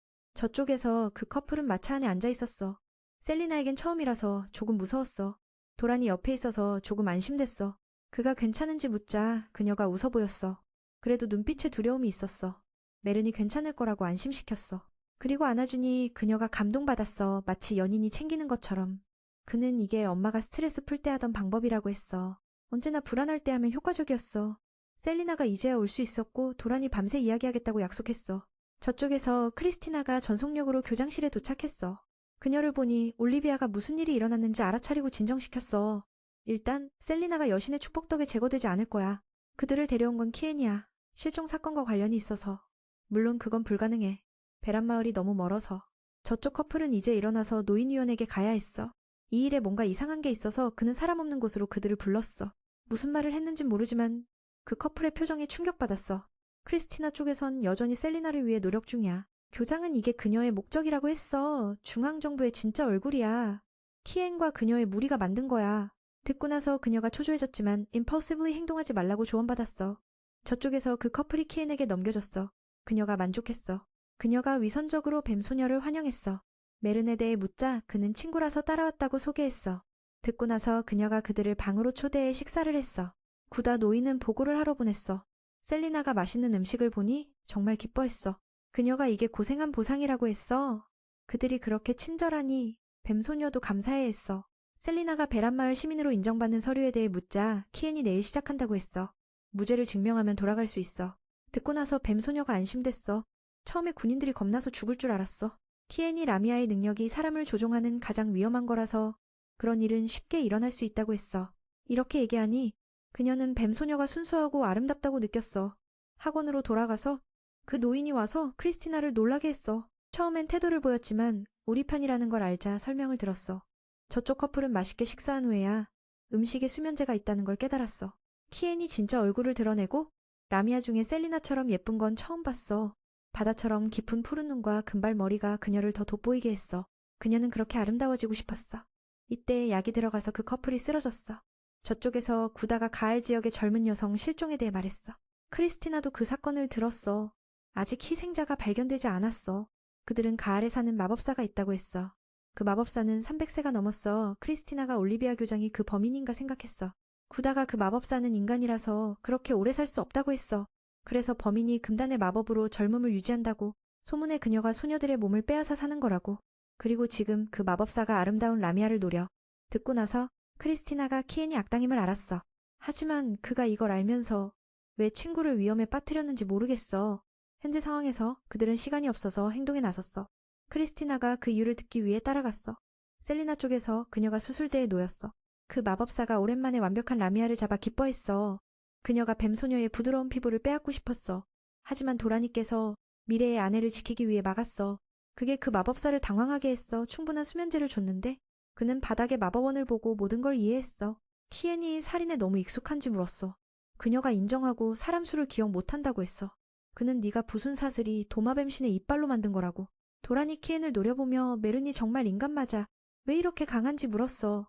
저쪽에서 그 커플은 마차 안에 앉아 있었어. 셀리나에겐 처음이라서 조금 무서웠어. 도란이 옆에 있어서 조금 안심됐어. 그가 괜찮은지 묻자 그녀가 웃어 보였어. 그래도 눈빛에 두려움이 있었어. 메른이 괜찮을 거라고 안심시켰어. 그리고 안아주니 그녀가 감동받았어. 마치 연인이 챙기는 것처럼. 그는 이게 엄마가 스트레스 풀 때 하던 방법이라고 했어. 언제나 불안할 때 하면 효과적이었어. 셀리나가 이제야 올 수 있었고 도란이 밤새 이야기하겠다고 약속했어. 저쪽에서 크리스티나가 전속력으로 교장실에 도착했어. 그녀를 보니 올리비아가 무슨 일이 일어났는지 알아차리고 진정시켰어. 일단 셀리나가 여신의 축복 덕에 제거되지 않을 거야. 그들을 데려온 건 키엔이야. 실종 사건과 관련이 있어서. 물론 그건 불가능해. 베란마을이 너무 멀어서. 저쪽 커플은 이제 일어나서 노인위원에게 가야 했어. 이 일에 뭔가 이상한 게 있어서 그는 사람 없는 곳으로 그들을 불렀어. 무슨 말을 했는진 모르지만 그 커플의 표정이 충격받았어. 크리스티나 쪽에선 여전히 셀리나를 위해 노력 중이야. 교장은 이게 그녀의 목적이라고 했어. 중앙정부의 진짜 얼굴이야. 키엔과 그녀의 무리가 만든 거야. 듣고 나서 그녀가 초조해졌지만 impulsively 행동하지 말라고 조언받았어. 저쪽에서 그 커플이 키엔에게 넘겨줬어. 그녀가 만족했어. 그녀가 위선적으로 뱀소녀를 환영했어. 메른에 대해 묻자 그는 친구라서 따라왔다고 소개했어. 듣고 나서 그녀가 그들을 방으로 초대해 식사를 했어. 구다 노인은 보고를 하러 보냈어. 셀리나가 맛있는 음식을 보니 정말 기뻐했어. 그녀가 이게 고생한 보상이라고 했어. 그들이 그렇게 친절하니 뱀소녀도 감사해했어. 셀리나가 베란마을 시민으로 인정받는 서류에 대해 묻자 키엔이 내일 시작한다고 했어. 무죄를 증명하면 돌아갈 수 있어. 듣고 나서 뱀소녀가 안심됐어. 처음에 군인들이 겁나서 죽을 줄 알았어. 키엔이 라미아의 능력이 사람을 조종하는 가장 위험한 거라서 그런 일은 쉽게 일어날 수 있다고 했어. 이렇게 얘기하니 그녀는 뱀소녀가 순수하고 아름답다고 느꼈어. 학원으로 돌아가서 그 노인이 와서 크리스티나를 놀라게 했어. 처음엔 태도를 보였지만 우리 편이라는 걸 알자 설명을 들었어. 저쪽 커플은 맛있게 식사한 후에야 음식에 수면제가 있다는 걸 깨달았어. 키엔이 진짜 얼굴을 드러내고 라미아 중에 셀리나처럼 예쁜 건 처음 봤어. 바다처럼 깊은 푸른 눈과 금발 머리가 그녀를 더 돋보이게 했어. 그녀는 그렇게 아름다워지고 싶었어. 이때 약이 들어가서 그 커플이 쓰러졌어. 저쪽에서 구다가 가을 지역의 젊은 여성 실종에 대해 말했어. 크리스티나도 그 사건을 들었어. 아직 희생자가 발견되지 않았어. 그들은 가을에 사는 마법사가 있다고 했어. 그 마법사는 300세가 넘었어. 크리스티나가 올리비아 교장이 그 범인인가 생각했어. 구다가 그 마법사는 인간이라서 그렇게 오래 살 수 없다고 했어. 그래서 범인이 금단의 마법으로 젊음을 유지한다고. 소문에 그녀가 소녀들의 몸을 빼앗아 사는 거라고. 그리고 지금 그 마법사가 아름다운 라미아를 노려. 듣고 나서 크리스티나가 키엔이 악당임을 알았어. 하지만 그가 이걸 알면서 왜 친구를 위험에 빠뜨렸는지 모르겠어. 현재 상황에서 그들은 시간이 없어서 행동에 나섰어. 크리스티나가 그 이유를 듣기 위해 따라갔어. 셀리나 쪽에서 그녀가 수술대에 놓였어. 그 마법사가 오랜만에 완벽한 라미아를 잡아 기뻐했어. 그녀가 뱀소녀의 부드러운 피부를 빼앗고 싶었어. 하지만 도라니께서 미래의 아내를 지키기 위해 막았어. 그게 그 마법사를 당황하게 했어. 충분한 수면제를 줬는데 그는 바닥의 마법원을 보고 모든 걸 이해했어. 키엔이 살인에 너무 익숙한지 물었어. 그녀가 인정하고 사람 수를 기억 못한다고 했어. 그는 네가 부순 사슬이 도마뱀신의 이빨로 만든 거라고. 도라니 키엔을 노려보며 메른이 정말 인간 맞아. 왜 이렇게 강한지 물었어.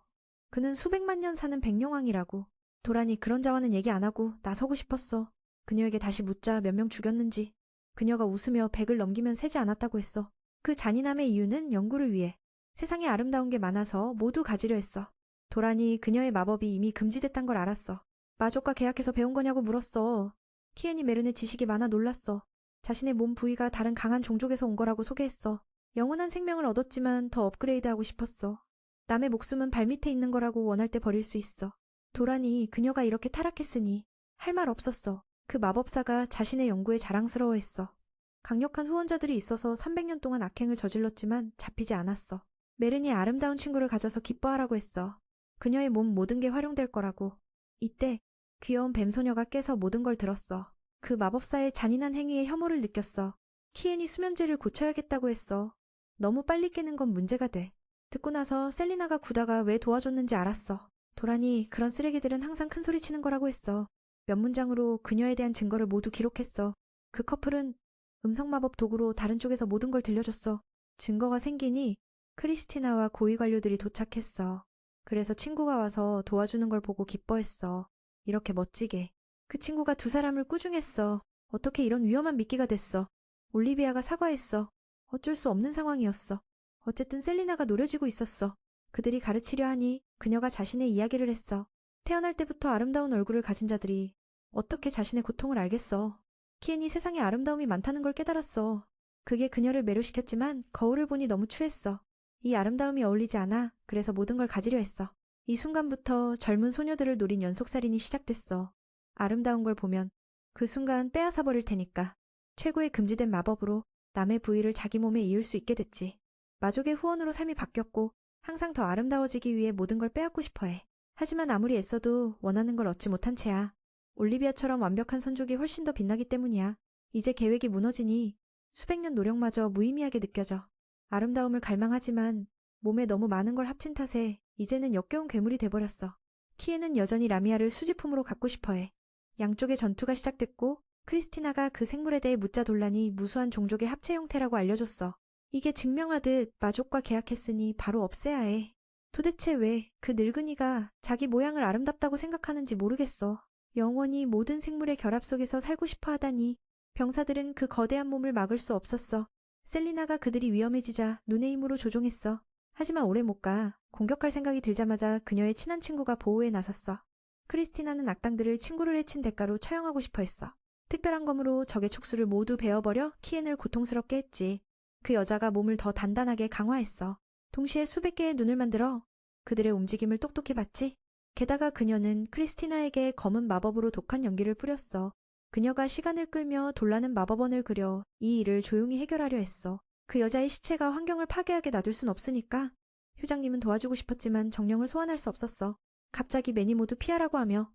그는 수백만 년 사는 백룡왕이라고. 도라니 그런 자와는 얘기 안 하고 나서고 싶었어. 그녀에게 다시 묻자 몇 명 죽였는지. 그녀가 웃으며 100을 넘기면 세지 않았다고 했어. 그 잔인함의 이유는 연구를 위해. 세상에 아름다운 게 많아서 모두 가지려 했어. 도라니 그녀의 마법이 이미 금지됐단 걸 알았어. 마족과 계약해서 배운 거냐고 물었어. 키엔이 메른의 지식이 많아 놀랐어. 자신의 몸 부위가 다른 강한 종족에서 온 거라고 소개했어. 영원한 생명을 얻었지만 더 업그레이드하고 싶었어. 남의 목숨은 발밑에 있는 거라고 원할 때 버릴 수 있어. 도라니 그녀가 이렇게 타락했으니 할 말 없었어. 그 마법사가 자신의 연구에 자랑스러워했어. 강력한 후원자들이 있어서 300년 동안 악행을 저질렀지만 잡히지 않았어. 메른이 아름다운 친구를 가져서 기뻐하라고 했어. 그녀의 몸 모든 게 활용될 거라고. 이때 귀여운 뱀소녀가 깨서 모든 걸 들었어. 그 마법사의 잔인한 행위에 혐오를 느꼈어. 키엔이 수면제를 고쳐야겠다고 했어. 너무 빨리 깨는 건 문제가 돼. 듣고 나서 셀리나가 구다가 왜 도와줬는지 알았어. 도라니 그런 쓰레기들은 항상 큰 소리 치는 거라고 했어. 몇 문장으로 그녀에 대한 증거를 모두 기록했어. 그 커플은 음성마법 도구로 다른 쪽에서 모든 걸 들려줬어. 증거가 생기니 크리스티나와 고위 관료들이 도착했어. 그래서 친구가 와서 도와주는 걸 보고 기뻐했어. 이렇게 멋지게. 그 친구가 두 사람을 꾸중했어. 어떻게 이런 위험한 미끼가 됐어. 올리비아가 사과했어. 어쩔 수 없는 상황이었어. 어쨌든 셀리나가 노려지고 있었어. 그들이 가르치려 하니 그녀가 자신의 이야기를 했어. 태어날 때부터 아름다운 얼굴을 가진 자들이 어떻게 자신의 고통을 알겠어. 키엔이 세상에 아름다움이 많다는 걸 깨달았어. 그게 그녀를 매료시켰지만 거울을 보니 너무 추했어. 이 아름다움이 어울리지 않아. 그래서 모든 걸 가지려 했어. 이 순간부터 젊은 소녀들을 노린 연속살인이 시작됐어. 아름다운 걸 보면 그 순간 빼앗아 버릴 테니까. 최고의 금지된 마법으로 남의 부위를 자기 몸에 이을 수 있게 됐지. 마족의 후원으로 삶이 바뀌었고 항상 더 아름다워지기 위해 모든 걸 빼앗고 싶어해. 하지만 아무리 애써도 원하는 걸 얻지 못한 채야. 올리비아처럼 완벽한 선족이 훨씬 더 빛나기 때문이야. 이제 계획이 무너지니 수백 년 노력마저 무의미하게 느껴져. 아름다움을 갈망하지만 몸에 너무 많은 걸 합친 탓에 이제는 역겨운 괴물이 돼버렸어. 키에는 여전히 라미아를 수집품으로 갖고 싶어해. 양쪽의 전투가 시작됐고 크리스티나가 그 생물에 대해 묻자 돌란이 무수한 종족의 합체 형태라고 알려줬어. 이게 증명하듯 마족과 계약했으니 바로 없애야 해. 도대체 왜 그 늙은이가 자기 모양을 아름답다고 생각하는지 모르겠어. 영원히 모든 생물의 결합 속에서 살고 싶어 하다니. 병사들은 그 거대한 몸을 막을 수 없었어. 셀리나가 그들이 위험해지자 눈의 힘으로 조종했어. 하지만 오래 못 가. 공격할 생각이 들자마자 그녀의 친한 친구가 보호에 나섰어. 크리스티나는 악당들을 친구를 해친 대가로 처형하고 싶어 했어. 특별한 검으로 적의 촉수를 모두 베어버려 키엔을 고통스럽게 했지. 그 여자가 몸을 더 단단하게 강화했어. 동시에 수백 개의 눈을 만들어 그들의 움직임을 똑똑히 봤지. 게다가 그녀는 크리스티나에게 검은 마법으로 독한 연기를 뿌렸어. 그녀가 시간을 끌며 돌라는 마법원을 그려 이 일을 조용히 해결하려 했어. 그 여자의 시체가 환경을 파괴하게 놔둘 순 없으니까. 효장님은 도와주고 싶었지만 정령을 소환할 수 없었어. 갑자기 매니 모두 피하라고 하며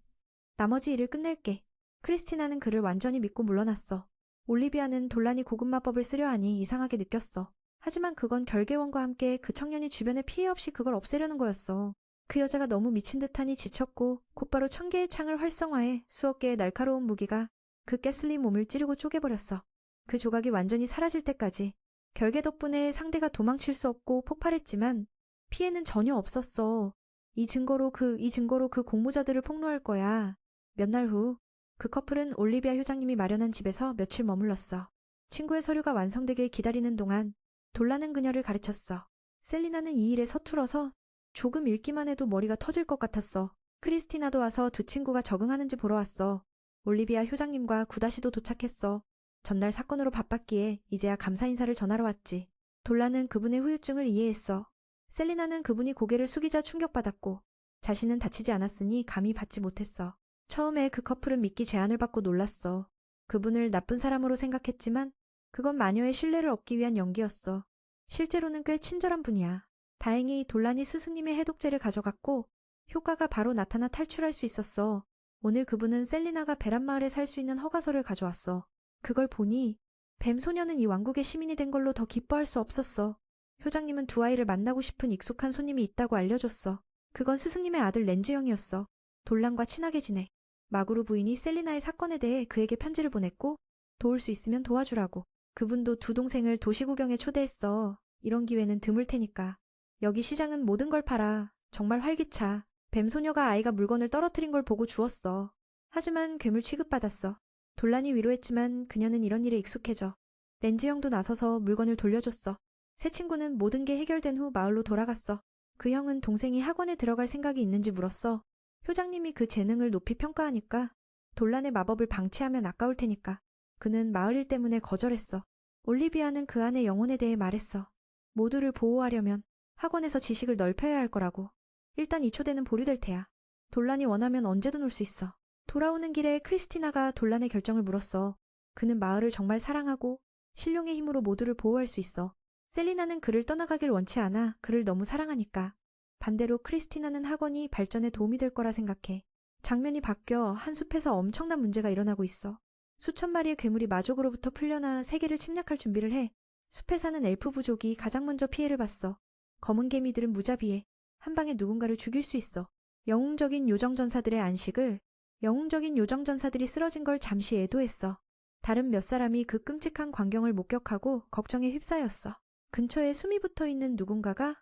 나머지 일을 끝낼게. 크리스티나는 그를 완전히 믿고 물러났어. 올리비아는 돌란이 고급 마법을 쓰려 하니 이상하게 느꼈어. 하지만 그건 결계원과 함께 그 청년이 주변에 피해 없이 그걸 없애려는 거였어. 그 여자가 너무 미친 듯하니 지쳤고 곧바로 1000개의 창을 활성화해 수억 개의 날카로운 무기가 그 게슬리 몸을 찌르고 쪼개버렸어. 그 조각이 완전히 사라질 때까지. 결계 덕분에 상대가 도망칠 수 없고 폭발했지만 피해는 전혀 없었어. 이 증거로 그 공모자들을 폭로할 거야. 몇 날 후 그 커플은 올리비아 효장님이 마련한 집에서 며칠 머물렀어. 친구의 서류가 완성되길 기다리는 동안 돌라는 그녀를 가르쳤어. 셀리나는 이 일에 서툴어서 조금 읽기만 해도 머리가 터질 것 같았어. 크리스티나도 와서 두 친구가 적응하는지 보러 왔어. 올리비아 효장님과 구다시도 도착했어. 전날 사건으로 바빴기에 이제야 감사 인사를 전하러 왔지. 돌라는 그분의 후유증을 이해했어. 셀리나는 그분이 고개를 숙이자 충격받았고 자신은 다치지 않았으니 감히 받지 못했어. 처음에 그 커플은 믿기 제안을 받고 놀랐어. 그분을 나쁜 사람으로 생각했지만 그건 마녀의 신뢰를 얻기 위한 연기였어. 실제로는 꽤 친절한 분이야. 다행히 돌란이 스승님의 해독제를 가져갔고 효과가 바로 나타나 탈출할 수 있었어. 오늘 그분은 셀리나가 베란마을에 살 수 있는 허가서를 가져왔어. 그걸 보니 뱀소녀는 이 왕국의 시민이 된 걸로 더 기뻐할 수 없었어. 효장님은 두 아이를 만나고 싶은 익숙한 손님이 있다고 알려줬어. 그건 스승님의 아들 렌즈 형이었어. 돌란과 친하게 지내. 마구루 부인이 셀리나의 사건에 대해 그에게 편지를 보냈고 도울 수 있으면 도와주라고. 그분도 두 동생을 도시구경에 초대했어. 이런 기회는 드물 테니까. 여기 시장은 모든 걸 팔아. 정말 활기차. 뱀소녀가 아이가 물건을 떨어뜨린 걸 보고 주웠어. 하지만 괴물 취급받았어. 돌란이 위로했지만 그녀는 이런 일에 익숙해져. 렌즈 형도 나서서 물건을 돌려줬어. 새 친구는 모든 게 해결된 후 마을로 돌아갔어. 그 형은 동생이 학원에 들어갈 생각이 있는지 물었어. 효장님이 그 재능을 높이 평가하니까 돌란의 마법을 방치하면 아까울 테니까. 그는 마을 일 때문에 거절했어. 올리비아는 그 안의 영혼에 대해 말했어. 모두를 보호하려면 학원에서 지식을 넓혀야 할 거라고. 일단 이 초대는 보류될 테야. 돌란이 원하면 언제든 올 수 있어. 돌아오는 길에 크리스티나가 돌란의 결정을 물었어. 그는 마을을 정말 사랑하고 신룡의 힘으로 모두를 보호할 수 있어. 셀리나는 그를 떠나가길 원치 않아. 그를 너무 사랑하니까. 반대로 크리스티나는 학원이 발전에 도움이 될 거라 생각해. 장면이 바뀌어 한 숲에서 엄청난 문제가 일어나고 있어. 수천 마리의 괴물이 마족으로부터 풀려나 세계를 침략할 준비를 해. 숲에 사는 엘프 부족이 가장 먼저 피해를 봤어. 검은 개미들은 무자비해. 한 방에 누군가를 죽일 수 있어. 영웅적인 요정전사들의 안식을 영웅적인 요정전사들이 쓰러진 걸 잠시 애도했어. 다른 몇 사람이 그 끔찍한 광경을 목격하고 걱정에 휩싸였어. 근처에 숨이 붙어있는 누군가가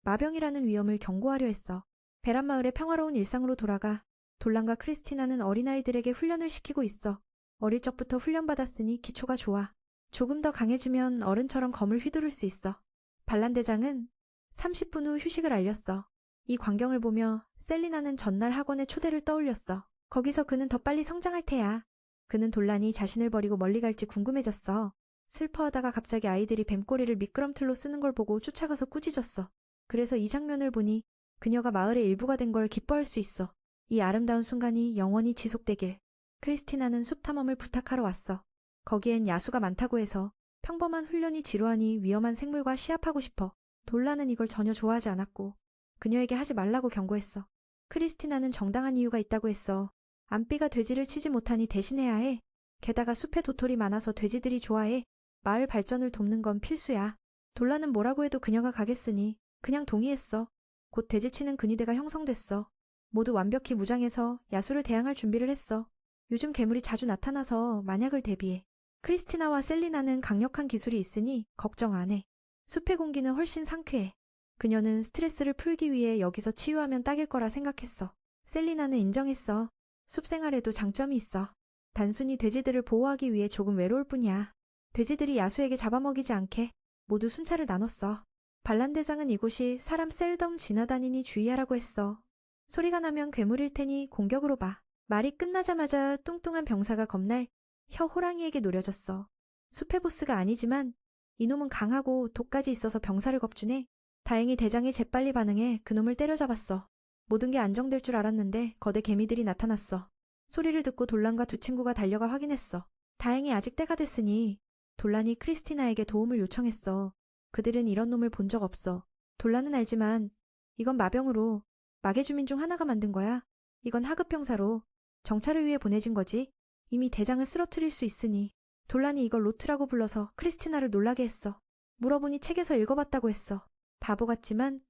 마병이라는 위험을 경고하려 했어. 베란마을의 평화로운 일상으로 돌아가. 돌란과 크리스티나는 어린아이들에게 훈련을 시키고 있어. 어릴 적부터 훈련받았으니 기초가 좋아. 조금 더 강해지면 어른처럼 검을 휘두를 수 있어. 반란대장은 30분 후 휴식을 알렸어. 이 광경을 보며 셀리나는 전날 학원의 초대를 떠올렸어. 거기서 그는 더 빨리 성장할 테야. 그는 돈란이 자신을 버리고 멀리 갈지 궁금해졌어. 슬퍼하다가 갑자기 아이들이 뱀꼬리를 미끄럼틀로 쓰는 걸 보고 쫓아가서 꾸짖었어. 그래서 이 장면을 보니 그녀가 마을의 일부가 된 걸 기뻐할 수 있어. 이 아름다운 순간이 영원히 지속되길. 크리스티나는 숲 탐험을 부탁하러 왔어. 거기엔 야수가 많다고 해서 평범한 훈련이 지루하니 위험한 생물과 시합하고 싶어. 돈란은 이걸 전혀 좋아하지 않았고 그녀에게 하지 말라고 경고했어. 크리스티나는 정당한 이유가 있다고 했어. 안비가 돼지를 치지 못하니 대신해야 해. 게다가 숲에 도토리 많아서 돼지들이 좋아해. 마을 발전을 돕는 건 필수야. 돈란은 뭐라고 해도 그녀가 가겠으니 그냥 동의했어. 곧 돼지치는 근위대가 형성됐어. 모두 완벽히 무장해서 야수를 대항할 준비를 했어. 요즘 괴물이 자주 나타나서 만약을 대비해. 크리스티나와 셀리나는 강력한 기술이 있으니 걱정 안 해. 숲의 공기는 훨씬 상쾌해. 그녀는 스트레스를 풀기 위해 여기서 치유하면 딱일 거라 생각했어. 셀리나는 인정했어. 숲 생활에도 장점이 있어. 단순히 돼지들을 보호하기 위해 조금 외로울 뿐이야. 돼지들이 야수에게 잡아먹이지 않게 모두 순찰을 나눴어. 반란대장은 이곳이 사람 셀덤 지나다니니 주의하라고 했어. 소리가 나면 괴물일 테니 공격으로 봐. 말이 끝나자마자 뚱뚱한 병사가 겁날 혀 호랑이에게 노려졌어. 숲의 보스가 아니지만 이놈은 강하고 독까지 있어서 병사를 겁주네. 다행히 대장이 재빨리 반응해 그놈을 때려잡았어. 모든 게 안정될 줄 알았는데 거대 개미들이 나타났어. 소리를 듣고 돈란과 두 친구가 달려가 확인했어. 다행히 아직 때가 됐으니 돈란이 크리스티나에게 도움을 요청했어. 그들은 이런 놈을 본 적 없어. 돈란은 알지만 이건 마병으로 마계 주민 중 하나가 만든 거야. 이건 하급 병사로 정찰을 위해 보내진 거지. 이미 대장을 쓰러뜨릴 수 있으니. 돈란이 이걸 로트라고 불러서 크리스티나를 놀라게 했어. 물어보니 책에서 읽어봤다고 했어. 바보 같지만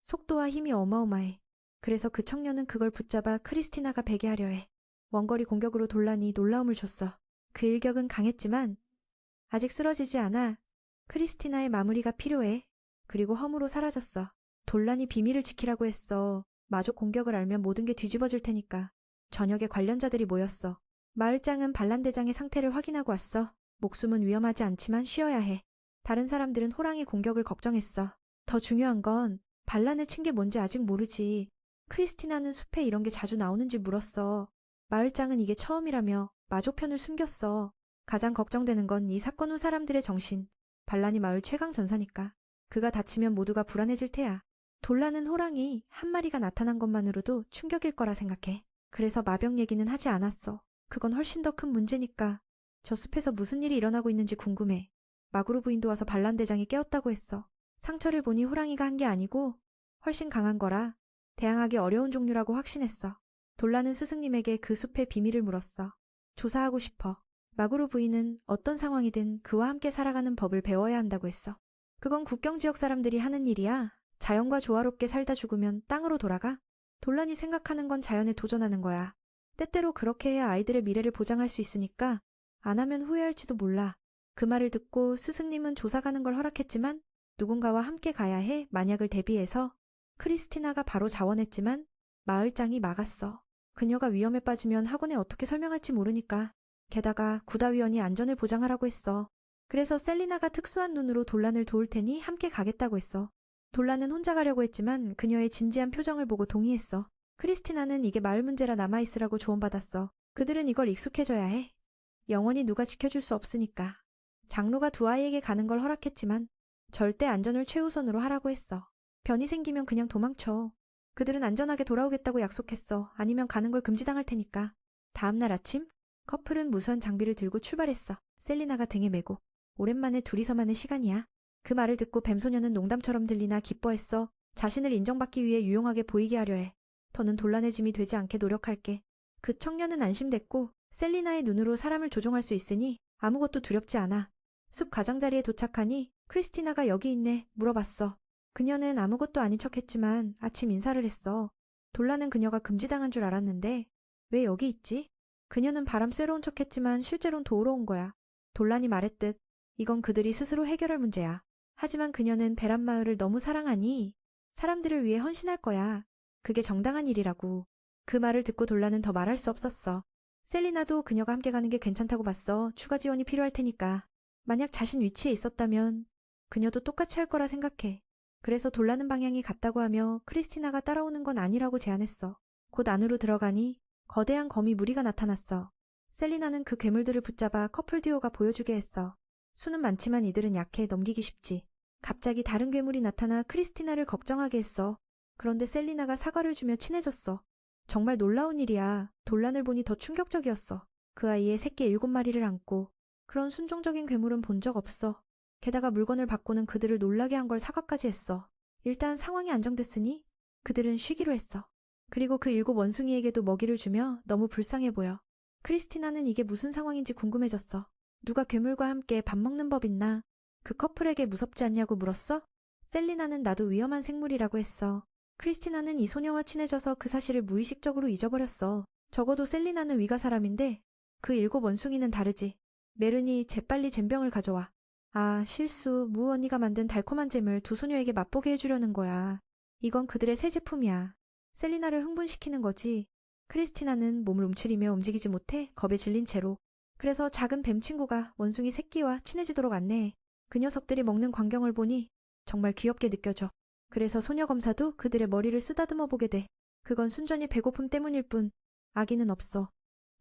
속도와 힘이 어마어마해. 그래서 그 청년은 그걸 붙잡아 크리스티나가 베게 하려 해. 원거리 공격으로 돈란이 놀라움을 줬어. 그 일격은 강했지만 아직 쓰러지지 않아. 크리스티나의 마무리가 필요해. 그리고 허무로 사라졌어. 돈란이 비밀을 지키라고 했어. 마족 공격을 알면 모든 게 뒤집어질 테니까. 저녁에 관련자들이 모였어. 마을장은 반란대장의 상태를 확인하고 왔어. 목숨은 위험하지 않지만 쉬어야 해. 다른 사람들은 호랑이 공격을 걱정했어. 더 중요한 건 반란을 친 게 뭔지 아직 모르지. 크리스티나는 숲에 이런 게 자주 나오는지 물었어. 마을장은 이게 처음이라며 마족 편을 숨겼어. 가장 걱정되는 건 이 사건 후 사람들의 정신. 반란이 마을 최강 전사니까. 그가 다치면 모두가 불안해질 테야. 돈란은 호랑이 한 마리가 나타난 것만으로도 충격일 거라 생각해. 그래서 마병 얘기는 하지 않았어. 그건 훨씬 더 큰 문제니까. 저 숲에서 무슨 일이 일어나고 있는지 궁금해. 마구루 부인도 와서 반란대장이 깨웠다고 했어. 상처를 보니 호랑이가 한 게 아니고 훨씬 강한 거라 대항하기 어려운 종류라고 확신했어. 돈란은 스승님에게 그 숲의 비밀을 물었어. 조사하고 싶어. 마구루 부인은 어떤 상황이든 그와 함께 살아가는 법을 배워야 한다고 했어. 그건 국경 지역 사람들이 하는 일이야. 자연과 조화롭게 살다 죽으면 땅으로 돌아가. 돈란이 생각하는 건 자연에 도전하는 거야. 때때로 그렇게 해야 아이들의 미래를 보장할 수 있으니까 안 하면 후회할지도 몰라. 그 말을 듣고 스승님은 조사 가는 걸 허락했지만 누군가와 함께 가야 해 만약을 대비해서. 크리스티나가 바로 자원했지만 마을장이 막았어. 그녀가 위험에 빠지면 학원에 어떻게 설명할지 모르니까. 게다가 구다위원이 안전을 보장하라고 했어. 그래서 셀리나가 특수한 눈으로 돈란을 도울 테니 함께 가겠다고 했어. 돈란은 혼자 가려고 했지만 그녀의 진지한 표정을 보고 동의했어. 크리스티나는 이게 마을 문제라 남아있으라고 조언받았어. 그들은 이걸 익숙해져야 해. 영원히 누가 지켜줄 수 없으니까. 장로가 두 아이에게 가는 걸 허락했지만 절대 안전을 최우선으로 하라고 했어. 변이 생기면 그냥 도망쳐. 그들은 안전하게 돌아오겠다고 약속했어. 아니면 가는 걸 금지당할 테니까. 다음날 아침 커플은 무수한 장비를 들고 출발했어. 셀리나가 등에 메고. 오랜만에 둘이서만의 시간이야. 그 말을 듣고 뱀소녀는 농담처럼 들리나 기뻐했어. 자신을 인정받기 위해 유용하게 보이게 하려 해. 더는 돈란의 짐이 되지 않게 노력할게. 그 청년은 안심됐고 셀리나의 눈으로 사람을 조종할 수 있으니 아무것도 두렵지 않아. 숲 가장자리에 도착하니 크리스티나가 여기 있네 물어봤어. 그녀는 아무것도 아닌 척했지만 아침 인사를 했어. 돈란은 그녀가 금지당한 줄 알았는데 왜 여기 있지? 그녀는 바람 쐬러 온 척했지만 실제로는 도우러 온 거야. 돈란이 말했듯 이건 그들이 스스로 해결할 문제야. 하지만 그녀는 베란마을을 너무 사랑하니 사람들을 위해 헌신할 거야. 그게 정당한 일이라고. 그 말을 듣고 돈란은 더 말할 수 없었어. 셀리나도 그녀가 함께 가는 게 괜찮다고 봤어. 추가 지원이 필요할 테니까. 만약 자신 위치에 있었다면 그녀도 똑같이 할 거라 생각해. 그래서 돌라는 방향이 같다고 하며 크리스티나가 따라오는 건 아니라고 제안했어. 곧 안으로 들어가니 거대한 거미 무리가 나타났어. 셀리나는 그 괴물들을 붙잡아 커플 듀오가 보여주게 했어. 수는 많지만 이들은 약해 넘기기 쉽지. 갑자기 다른 괴물이 나타나 크리스티나를 걱정하게 했어. 그런데 셀리나가 사과를 주며 친해졌어. 정말 놀라운 일이야. 돌란을 보니 더 충격적이었어. 그 아이의 새끼 7마리를 안고. 그런 순종적인 괴물은 본 적 없어. 게다가 물건을 받고는 그들을 놀라게 한 걸 사과까지 했어. 일단 상황이 안정됐으니 그들은 쉬기로 했어. 그리고 그 7 원숭이에게도 먹이를 주며 너무 불쌍해 보여. 크리스티나는 이게 무슨 상황인지 궁금해졌어. 누가 괴물과 함께 밥 먹는 법 있나? 그 커플에게 무섭지 않냐고 물었어? 셀리나는 나도 위험한 생물이라고 했어. 크리스티나는 이 소녀와 친해져서 그 사실을 무의식적으로 잊어버렸어. 적어도 셀리나는 위가 사람인데 그 7 원숭이는 다르지. 메르니 재빨리 잼병을 가져와. 아, 실수. 무 언니가 만든 달콤한 잼을 두 소녀에게 맛보게 해주려는 거야. 이건 그들의 새 제품이야. 셀리나를 흥분시키는 거지. 크리스티나는 몸을 움츠리며 움직이지 못해 겁에 질린 채로. 그래서 작은 뱀 친구가 원숭이 새끼와 친해지도록 안내해. 그 녀석들이 먹는 광경을 보니 정말 귀엽게 느껴져. 그래서 소녀 검사도 그들의 머리를 쓰다듬어 보게 돼. 그건 순전히 배고픔 때문일 뿐 악의는 없어.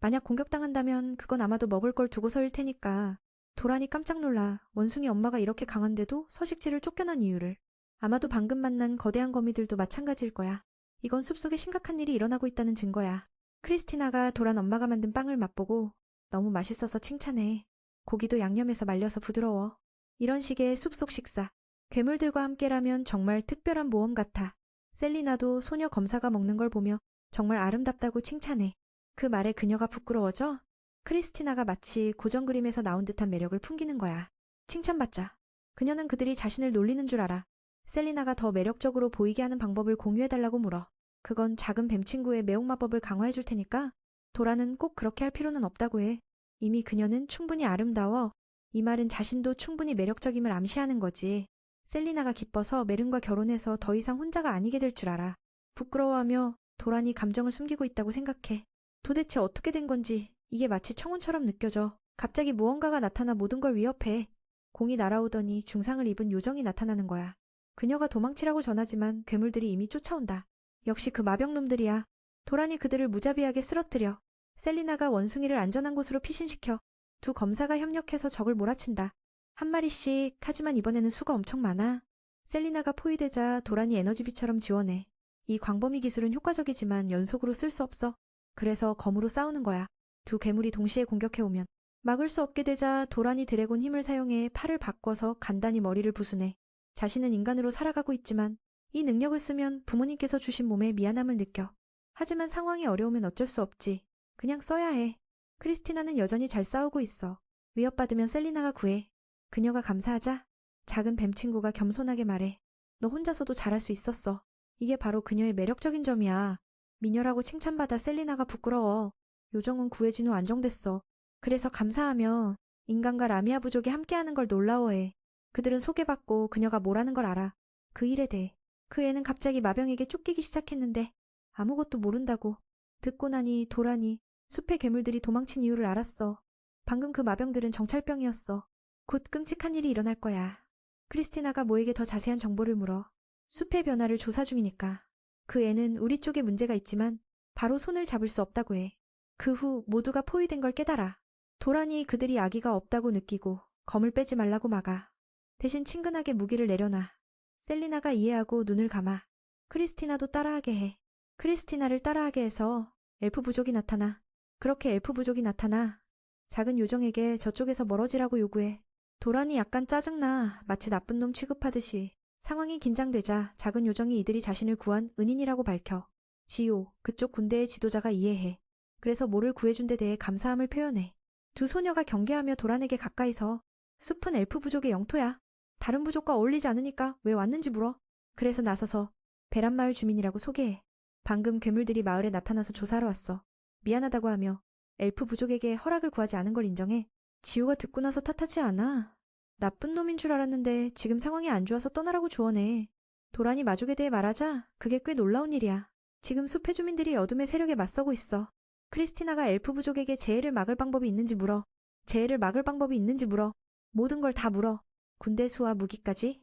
만약 공격당한다면 그건 아마도 먹을 걸 두고서일 테니까. 도란이 깜짝 놀라. 원숭이 엄마가 이렇게 강한데도 서식지를 쫓겨난 이유를. 아마도 방금 만난 거대한 거미들도 마찬가지일 거야. 이건 숲속에 심각한 일이 일어나고 있다는 증거야. 크리스티나가 도란 엄마가 만든 빵을 맛보고 너무 맛있어서 칭찬해. 고기도 양념해서 말려서 부드러워. 이런 식의 숲속 식사. 괴물들과 함께라면 정말 특별한 모험 같아. 셀리나도 소녀 검사가 먹는 걸 보며 정말 아름답다고 칭찬해. 그 말에 그녀가 부끄러워져? 크리스티나가 마치 고전 그림에서 나온 듯한 매력을 풍기는 거야. 칭찬받자. 그녀는 그들이 자신을 놀리는 줄 알아. 셀리나가 더 매력적으로 보이게 하는 방법을 공유해달라고 물어. 그건 작은 뱀 친구의 매혹마법을 강화해줄 테니까 도라는 꼭 그렇게 할 필요는 없다고 해. 이미 그녀는 충분히 아름다워. 이 말은 자신도 충분히 매력적임을 암시하는 거지. 셀리나가 기뻐서 메른과 결혼해서 더 이상 혼자가 아니게 될 줄 알아. 부끄러워하며 도란이 감정을 숨기고 있다고 생각해. 도대체 어떻게 된 건지 이게 마치 청혼처럼 느껴져. 갑자기 무언가가 나타나 모든 걸 위협해. 공이 날아오더니 중상을 입은 요정이 나타나는 거야. 그녀가 도망치라고 전하지만 괴물들이 이미 쫓아온다. 역시 그 마병놈들이야. 도란이 그들을 무자비하게 쓰러뜨려. 셀리나가 원숭이를 안전한 곳으로 피신시켜. 두 검사가 협력해서 적을 몰아친다. 한 마리씩. 하지만 이번에는 수가 엄청 많아. 셀리나가 포위되자 도란이 에너지비처럼 지원해. 이 광범위 기술은 효과적이지만 연속으로 쓸 수 없어. 그래서 검으로 싸우는 거야. 두 괴물이 동시에 공격해오면 막을 수 없게 되자 도란이 드래곤 힘을 사용해 팔을 바꿔서 간단히 머리를 부수네. 자신은 인간으로 살아가고 있지만 이 능력을 쓰면 부모님께서 주신 몸에 미안함을 느껴. 하지만 상황이 어려우면 어쩔 수 없지. 그냥 써야 해. 크리스티나는 여전히 잘 싸우고 있어. 위협받으면 셀리나가 구해. 그녀가 감사하자 작은 뱀 친구가 겸손하게 말해. 너 혼자서도 잘할 수 있었어. 이게 바로 그녀의 매력적인 점이야. 미녀라고 칭찬받아 셀리나가 부끄러워. 요정은 구해진 후 안정됐어. 그래서 감사하며 인간과 라미아 부족이 함께하는 걸 놀라워해. 그들은 소개받고 그녀가 뭐라는 걸 알아. 그 일에 대해. 그 애는 갑자기 마병에게 쫓기기 시작했는데 아무것도 모른다고. 듣고 나니 도란이 숲의 괴물들이 도망친 이유를 알았어. 방금 그 마병들은 정찰병이었어. 곧 끔찍한 일이 일어날 거야. 크리스티나가 모에게 더 자세한 정보를 물어. 숲의 변화를 조사 중이니까. 그 애는 우리 쪽에 문제가 있지만 바로 손을 잡을 수 없다고 해. 그 후 모두가 포위된 걸 깨달아. 도란이 그들이 아기가 없다고 느끼고 검을 빼지 말라고 막아. 대신 친근하게 무기를 내려놔. 셀리나가 이해하고 눈을 감아. 크리스티나도 따라하게 해. 크리스티나를 따라하게 해서 엘프 부족이 나타나. 그렇게 엘프 부족이 나타나 작은 요정에게 저쪽에서 멀어지라고 요구해. 도란이 약간 짜증나. 마치 나쁜 놈 취급하듯이. 상황이 긴장되자 작은 요정이 이들이 자신을 구한 은인이라고 밝혀. 지오, 그쪽 군대의 지도자가 이해해. 그래서 모를 구해준 데 대해 감사함을 표현해. 두 소녀가 경계하며 도란에게 가까이서 숲은 엘프 부족의 영토야. 다른 부족과 어울리지 않으니까 왜 왔는지 물어. 그래서 나서서 베란마을 주민이라고 소개해. 방금 괴물들이 마을에 나타나서 조사하러 왔어. 미안하다고 하며 엘프 부족에게 허락을 구하지 않은 걸 인정해. 지호가 듣고 나서 탓하지 않아. 나쁜 놈인 줄 알았는데 지금 상황이 안 좋아서 떠나라고 조언해. 도란이 마족에 대해 말하자 그게 꽤 놀라운 일이야. 지금 숲의 주민들이 어둠의 세력에 맞서고 있어. 크리스티나가 엘프 부족에게 재해를 막을 방법이 있는지 물어. 재해를 막을 방법이 있는지 물어. 모든 걸 다 물어. 군대 수와 무기까지.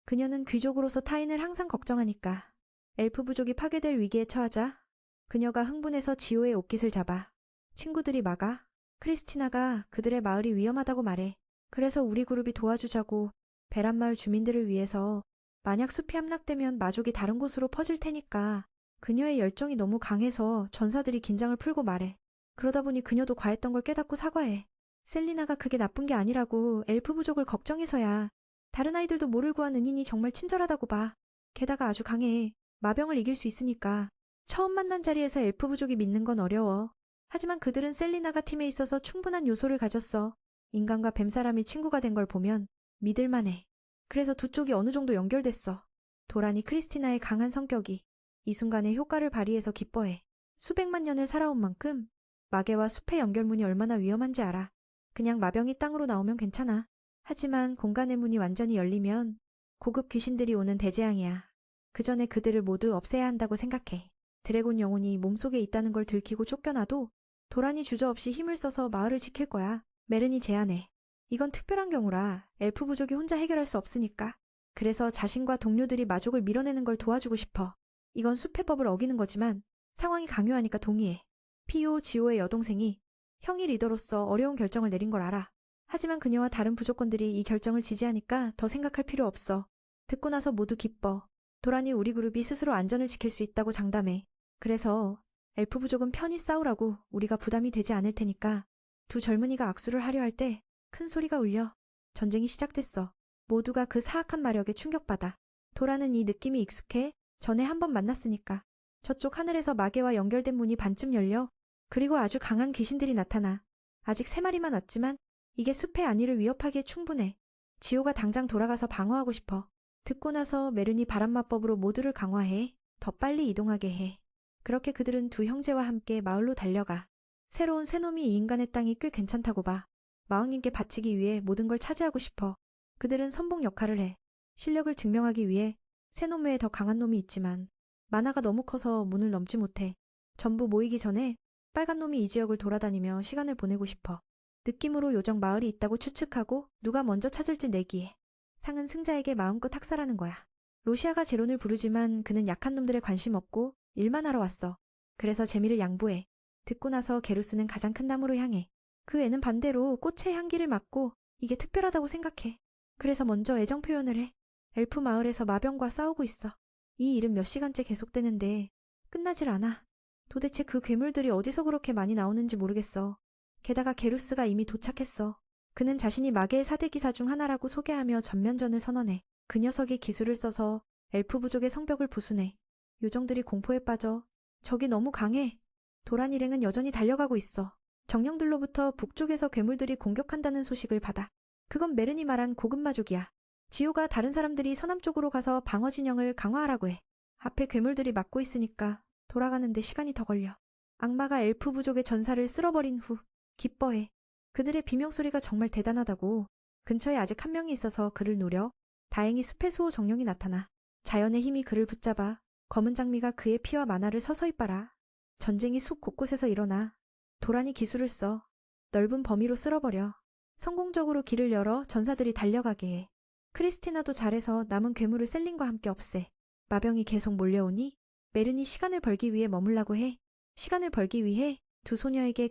그녀는 귀족으로서 타인을 항상 걱정하니까. 엘프 부족이 파괴될 위기에 처하자 그녀가 흥분해서 지호의 옷깃을 잡아. 친구들이 막아. 크리스티나가 그들의 마을이 위험하다고 말해. 그래서 우리 그룹이 도와주자고. 베란 마을 주민들을 위해서 만약 숲이 함락되면 마족이 다른 곳으로 퍼질 테니까. 그녀의 열정이 너무 강해서 전사들이 긴장을 풀고 말해. 그러다 보니 그녀도 과했던 걸 깨닫고 사과해. 셀리나가 그게 나쁜 게 아니라고 엘프 부족을 걱정해서야. 다른 아이들도 모를 구한 은인이 정말 친절하다고 봐. 게다가 아주 강해. 마병을 이길 수 있으니까. 처음 만난 자리에서 엘프 부족이 믿는 건 어려워. 하지만 그들은 셀리나가 팀에 있어서 충분한 요소를 가졌어. 인간과 뱀사람이 친구가 된 걸 보면 믿을만해. 그래서 두 쪽이 어느 정도 연결됐어. 도란이 크리스티나의 강한 성격이 이 순간에 효과를 발휘해서 기뻐해. 수백만 년을 살아온 만큼 마계와 숲의 연결문이 얼마나 위험한지 알아. 그냥 마병이 땅으로 나오면 괜찮아. 하지만 공간의 문이 완전히 열리면 고급 귀신들이 오는 대재앙이야. 그 전에 그들을 모두 없애야 한다고 생각해. 드래곤 영혼이 몸속에 있다는 걸 들키고 쫓겨나도 도란이 주저없이 힘을 써서 마을을 지킬 거야. 메른이 제안해. 이건 특별한 경우라 엘프 부족이 혼자 해결할 수 없으니까. 그래서 자신과 동료들이 마족을 밀어내는 걸 도와주고 싶어. 이건 숲의 법을 어기는 거지만 상황이 강요하니까 동의해. 피오 지오의 여동생이 형이 리더로서 어려운 결정을 내린 걸 알아. 하지만 그녀와 다른 부족권들이 이 결정을 지지하니까 더 생각할 필요 없어. 듣고 나서 모두 기뻐. 도란이 우리 그룹이 스스로 안전을 지킬 수 있다고 장담해. 그래서 엘프 부족은 편히 싸우라고. 우리가 부담이 되지 않을 테니까. 두 젊은이가 악수를 하려 할 때 큰 소리가 울려. 전쟁이 시작됐어. 모두가 그 사악한 마력에 충격받아. 도란은 이 느낌이 익숙해. 전에 한번 만났으니까. 저쪽 하늘에서 마계와 연결된 문이 반쯤 열려. 그리고 아주 강한 귀신들이 나타나. 아직 3마리만 왔지만 이게 숲의 안위를 위협하기에 충분해. 지호가 당장 돌아가서 방어하고 싶어. 듣고 나서 메른이 바람마법으로 모두를 강화해. 더 빨리 이동하게 해. 그렇게 그들은 두 형제와 함께 마을로 달려가. 새로운 새놈이 이 인간의 땅이 꽤 괜찮다고 봐. 마왕님께 바치기 위해 모든 걸 차지하고 싶어. 그들은 선봉 역할을 해. 실력을 증명하기 위해 새놈 외에 더 강한 놈이 있지만 만화가 너무 커서 문을 넘지 못해. 전부 모이기 전에 빨간 놈이 이 지역을 돌아다니며 시간을 보내고 싶어. 느낌으로 요정 마을이 있다고 추측하고 누가 먼저 찾을지 내기해. 상은 승자에게 마음껏 학살하는 거야. 로시아가 제론을 부르지만 그는 약한 놈들에 관심 없고 일만 하러 왔어. 그래서 재미를 양보해. 듣고 나서 게루스는 가장 큰 나무로 향해. 그 애는 반대로 꽃의 향기를 맡고 이게 특별하다고 생각해. 그래서 먼저 애정 표현을 해. 엘프 마을에서 마병과 싸우고 있어. 이 일은 몇 시간째 계속되는데 끝나질 않아. 도대체 그 괴물들이 어디서 그렇게 많이 나오는지 모르겠어. 게다가 게루스가 이미 도착했어. 그는 자신이 마계의 4대 기사 중 하나라고 소개하며 전면전을 선언해. 그 녀석이 기술을 써서 엘프 부족의 성벽을 부수네. 요정들이 공포에 빠져. 적이 너무 강해. 도란 일행은 여전히 달려가고 있어. 정령들로부터 북쪽에서 괴물들이 공격한다는 소식을 받아. 그건 메른이 말한 고급마족이야. 지호가 다른 사람들이 서남 쪽으로 가서 방어 진영을 강화하라고 해. 앞에 괴물들이 막고 있으니까 돌아가는데 시간이 더 걸려. 악마가 엘프 부족의 전사를 쓸어버린 후 기뻐해. 그들의 비명소리가 정말 대단하다고. 근처에 아직 한 명이 있어서 그를 노려. 다행히 숲의 수호 정령이 나타나. 자연의 힘이 그를 붙잡아. 검은 장미가 그의 피와 만화를 서서히 빨아. 전쟁이 숲 곳곳에서 일어나. 도란이 기술을 써. 넓은 범위로 쓸어버려. 성공적으로 길을 열어 전사들이 달려가게 해. 크리스티나도 잘해서 남은 괴물을 셀린과 함께 없애. 마병이 계속 몰려오니 메른이 시간을 벌기 위해 머물라고 해. 시간을 벌기 위해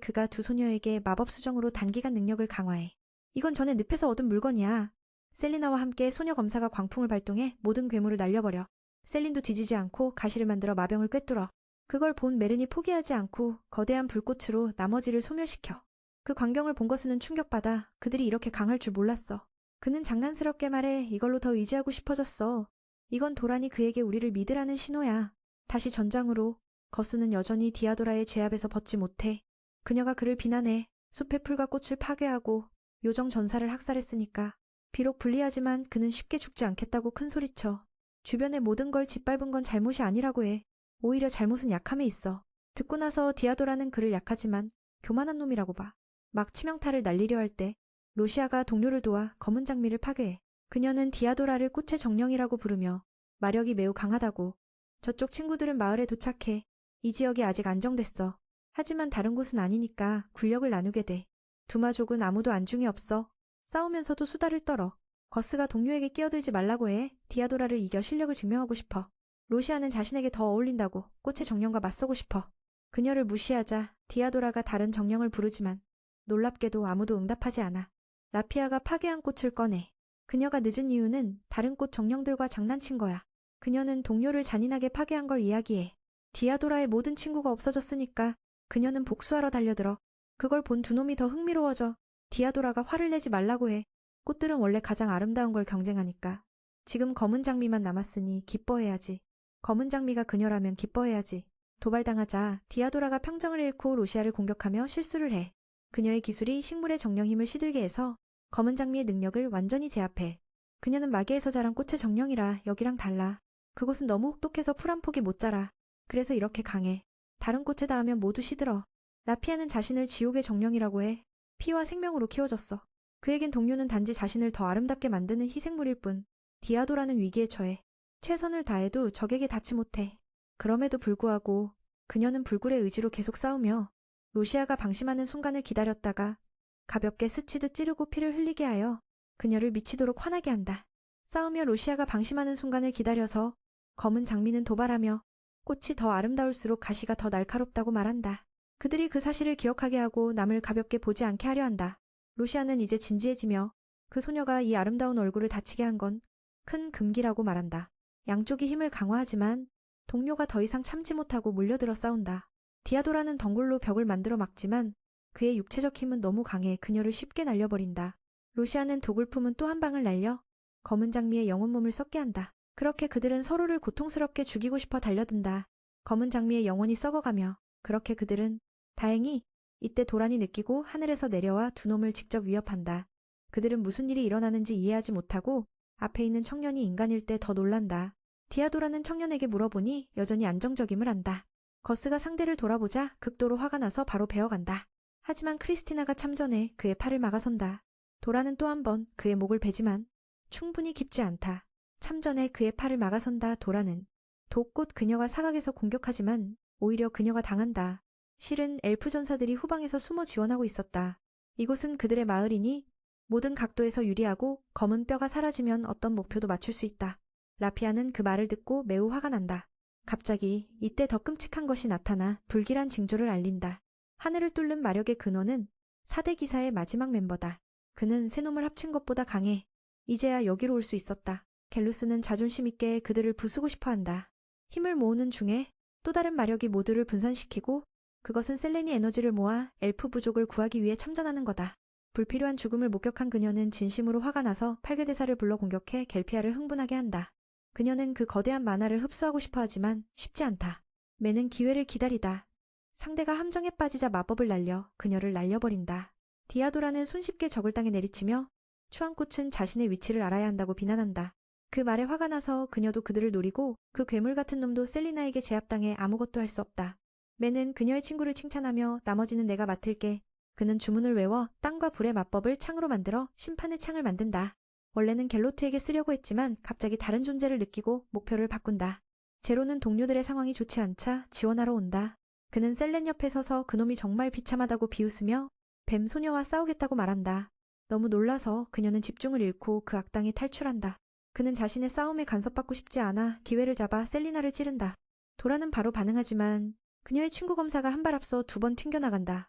그가 두 소녀에게 마법 수정으로 단기간 능력을 강화해. 이건 전에 늪에서 얻은 물건이야. 셀리나와 함께 소녀 검사가 광풍을 발동해 모든 괴물을 날려버려. 셀린도 뒤지지 않고 가시를 만들어 마병을 꿰뚫어. 그걸 본 메른이 포기하지 않고 거대한 불꽃으로 나머지를 소멸시켜. 그 광경을 본 것은 충격받아. 그들이 이렇게 강할 줄 몰랐어. 그는 장난스럽게 말해 이걸로 더 의지하고 싶어졌어. 이건 도란이 그에게 우리를 믿으라는 신호야. 다시 전장으로. 거스는 여전히 디아도라의 제압에서 벗지 못해. 그녀가 그를 비난해. 숲의 풀과 꽃을 파괴하고 요정 전사를 학살했으니까. 비록 불리하지만 그는 쉽게 죽지 않겠다고 큰소리쳐. 주변의 모든 걸 짓밟은 건 잘못이 아니라고 해. 오히려 잘못은 약함에 있어. 듣고 나서 디아도라는 그를 약하지만 교만한 놈이라고 봐. 막 치명타를 날리려 할 때 로시아가 동료를 도와 검은 장미를 파괴해. 그녀는 디아도라를 꽃의 정령이라고 부르며 마력이 매우 강하다고. 저쪽 친구들은 마을에 도착해. 이 지역이 아직 안정됐어. 하지만 다른 곳은 아니니까 군력을 나누게 돼. 두마족은 아무도 안중에 없어. 싸우면서도 수다를 떨어. 거스가 동료에게 끼어들지 말라고 해. 디아도라를 이겨 실력을 증명하고 싶어. 로시아는 자신에게 더 어울린다고 꽃의 정령과 맞서고 싶어. 그녀를 무시하자 디아도라가 다른 정령을 부르지만 놀랍게도 아무도 응답하지 않아. 라피아가 파괴한 꽃을 꺼내. 그녀가 늦은 이유는 다른 꽃 정령들과 장난친 거야. 그녀는 동료를 잔인하게 파괴한 걸 이야기해. 디아도라의 모든 친구가 없어졌으니까 그녀는 복수하러 달려들어. 그걸 본 두 놈이 더 흥미로워져. 디아도라가 화를 내지 말라고 해. 꽃들은 원래 가장 아름다운 걸 경쟁하니까. 지금 검은 장미만 남았으니 기뻐해야지. 검은 장미가 그녀라면 기뻐해야지. 도발당하자 디아도라가 평정을 잃고 로시아를 공격하며 실수를 해. 그녀의 기술이 식물의 정령 힘을 시들게 해서 검은 장미의 능력을 완전히 제압해. 그녀는 마계에서 자란 꽃의 정령이라 여기랑 달라. 그곳은 너무 혹독해서 풀 한 폭이 못 자라. 그래서 이렇게 강해. 다른 꽃에 닿으면 모두 시들어. 라피아는 자신을 지옥의 정령이라고 해. 피와 생명으로 키워졌어. 그에겐 동료는 단지 자신을 더 아름답게 만드는 희생물일 뿐. 디아도라는 위기에 처해. 최선을 다해도 적에게 닿지 못해. 그럼에도 불구하고 그녀는 불굴의 의지로 계속 싸우며 로시아가 방심하는 순간을 기다렸다가 가볍게 스치듯 찌르고 피를 흘리게 하여 그녀를 미치도록 화나게 한다. 싸우며 로시아가 방심하는 순간을 기다려서 검은 장미는 도발하며 꽃이 더 아름다울수록 가시가 더 날카롭다고 말한다. 그들이 그 사실을 기억하게 하고 남을 가볍게 보지 않게 하려 한다. 로시아는 이제 진지해지며 그 소녀가 이 아름다운 얼굴을 다치게 한 건 큰 금기라고 말한다. 양쪽이 힘을 강화하지만 동료가 더 이상 참지 못하고 몰려들어 싸운다. 디아도라는 덩굴로 벽을 만들어 막지만 그의 육체적 힘은 너무 강해 그녀를 쉽게 날려버린다. 로시아는 독을 품은 또 한 방을 날려 검은 장미의 영혼 몸을 썩게 한다. 그렇게 그들은 서로를 고통스럽게 죽이고 싶어 달려든다. 검은 장미의 영혼이 썩어가며 그렇게 그들은 다행히 이때 도란이 느끼고 하늘에서 내려와 두 놈을 직접 위협한다. 그들은 무슨 일이 일어나는지 이해하지 못하고 앞에 있는 청년이 인간일 때 더 놀란다. 디아도라는 청년에게 물어보니 여전히 안정적임을 안다. 거스가 상대를 돌아보자 극도로 화가 나서 바로 베어간다. 하지만 크리스티나가 참전해 그의 팔을 막아선다. 도라는 또 한 번 그의 목을 베지만 충분히 깊지 않다. 참전해 그의 팔을 막아선다. 도라는 독꽃 그녀가 사각에서 공격하지만 오히려 그녀가 당한다. 실은 엘프 전사들이 후방에서 숨어 지원하고 있었다. 이곳은 그들의 마을이니 모든 각도에서 유리하고 검은 뼈가 사라지면 어떤 목표도 맞출 수 있다. 라피아는 그 말을 듣고 매우 화가 난다. 갑자기 이때 더 끔찍한 것이 나타나 불길한 징조를 알린다. 하늘을 뚫는 마력의 근원은 4대 기사의 마지막 멤버다. 그는 세 놈을 합친 것보다 강해. 이제야 여기로 올 수 있었다. 갤루스는 자존심 있게 그들을 부수고 싶어한다. 힘을 모으는 중에 또 다른 마력이 모두를 분산시키고 그것은 셀렌이 에너지를 모아 엘프 부족을 구하기 위해 참전하는 거다. 불필요한 죽음을 목격한 그녀는 진심으로 화가 나서 팔계대사를 불러 공격해 갤피아를 흥분하게 한다. 그녀는 그 거대한 만화를 흡수하고 싶어 하지만 쉽지 않다. 매는 기회를 기다리다. 상대가 함정에 빠지자 마법을 날려 그녀를 날려버린다. 디아도라는 손쉽게 적을 땅에 내리치며 추앙꽃은 자신의 위치를 알아야 한다고 비난한다. 그 말에 화가 나서 그녀도 그들을 노리고 그 괴물 같은 놈도 셀리나에게 제압당해 아무것도 할 수 없다. 매는 그녀의 친구를 칭찬하며 나머지는 내가 맡을게. 그는 주문을 외워 땅과 불의 마법을 창으로 만들어 심판의 창을 만든다. 원래는 갤로트에게 쓰려고 했지만 갑자기 다른 존재를 느끼고 목표를 바꾼다. 제로는 동료들의 상황이 좋지 않자 지원하러 온다. 그는 셀렌 옆에 서서 그놈이 정말 비참하다고 비웃으며 뱀 소녀와 싸우겠다고 말한다. 너무 놀라서 그녀는 집중을 잃고 그 악당이 탈출한다. 그는 자신의 싸움에 간섭받고 싶지 않아 기회를 잡아 셀리나를 찌른다. 도라는 바로 반응하지만 그녀의 친구 검사가 한 발 앞서 2번 튕겨나간다.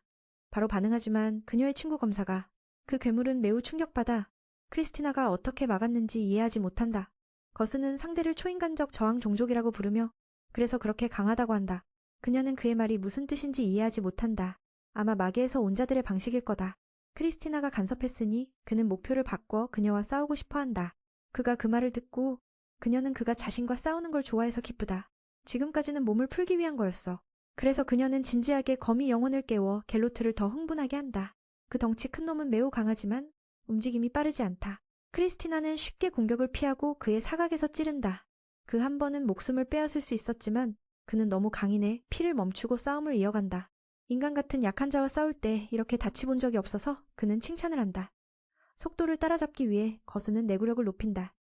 바로 반응하지만 그녀의 친구 검사가 그 괴물은 매우 충격받아 크리스티나가 어떻게 막았는지 이해하지 못한다. 거스는 상대를 초인간적 저항 종족이라고 부르며 그래서 그렇게 강하다고 한다. 그녀는 그의 말이 무슨 뜻인지 이해하지 못한다. 아마 마계에서 온 자들의 방식일 거다. 크리스티나가 간섭했으니 그는 목표를 바꿔 그녀와 싸우고 싶어 한다. 그가 그 말을 듣고 그녀는 그가 자신과 싸우는 걸 좋아해서 기쁘다. 지금까지는 몸을 풀기 위한 거였어. 그래서 그녀는 진지하게 거미 영혼을 깨워 갤로트를 더 흥분하게 한다. 그 덩치 큰 놈은 매우 강하지만 움직임이 빠르지 않다. 크리스티나는 쉽게 공격을 피하고 그의 사각에서 찌른다. 그 한 번은 목숨을 빼앗을 수 있었지만 그는 너무 강인해 피를 멈추고 싸움을 이어간다. 인간 같은 약한 자와 싸울 때 이렇게 다치 본 적이 없어서 그는 칭찬을 한다. 속도를 따라잡기 위해 거스는 내구력을 높인다.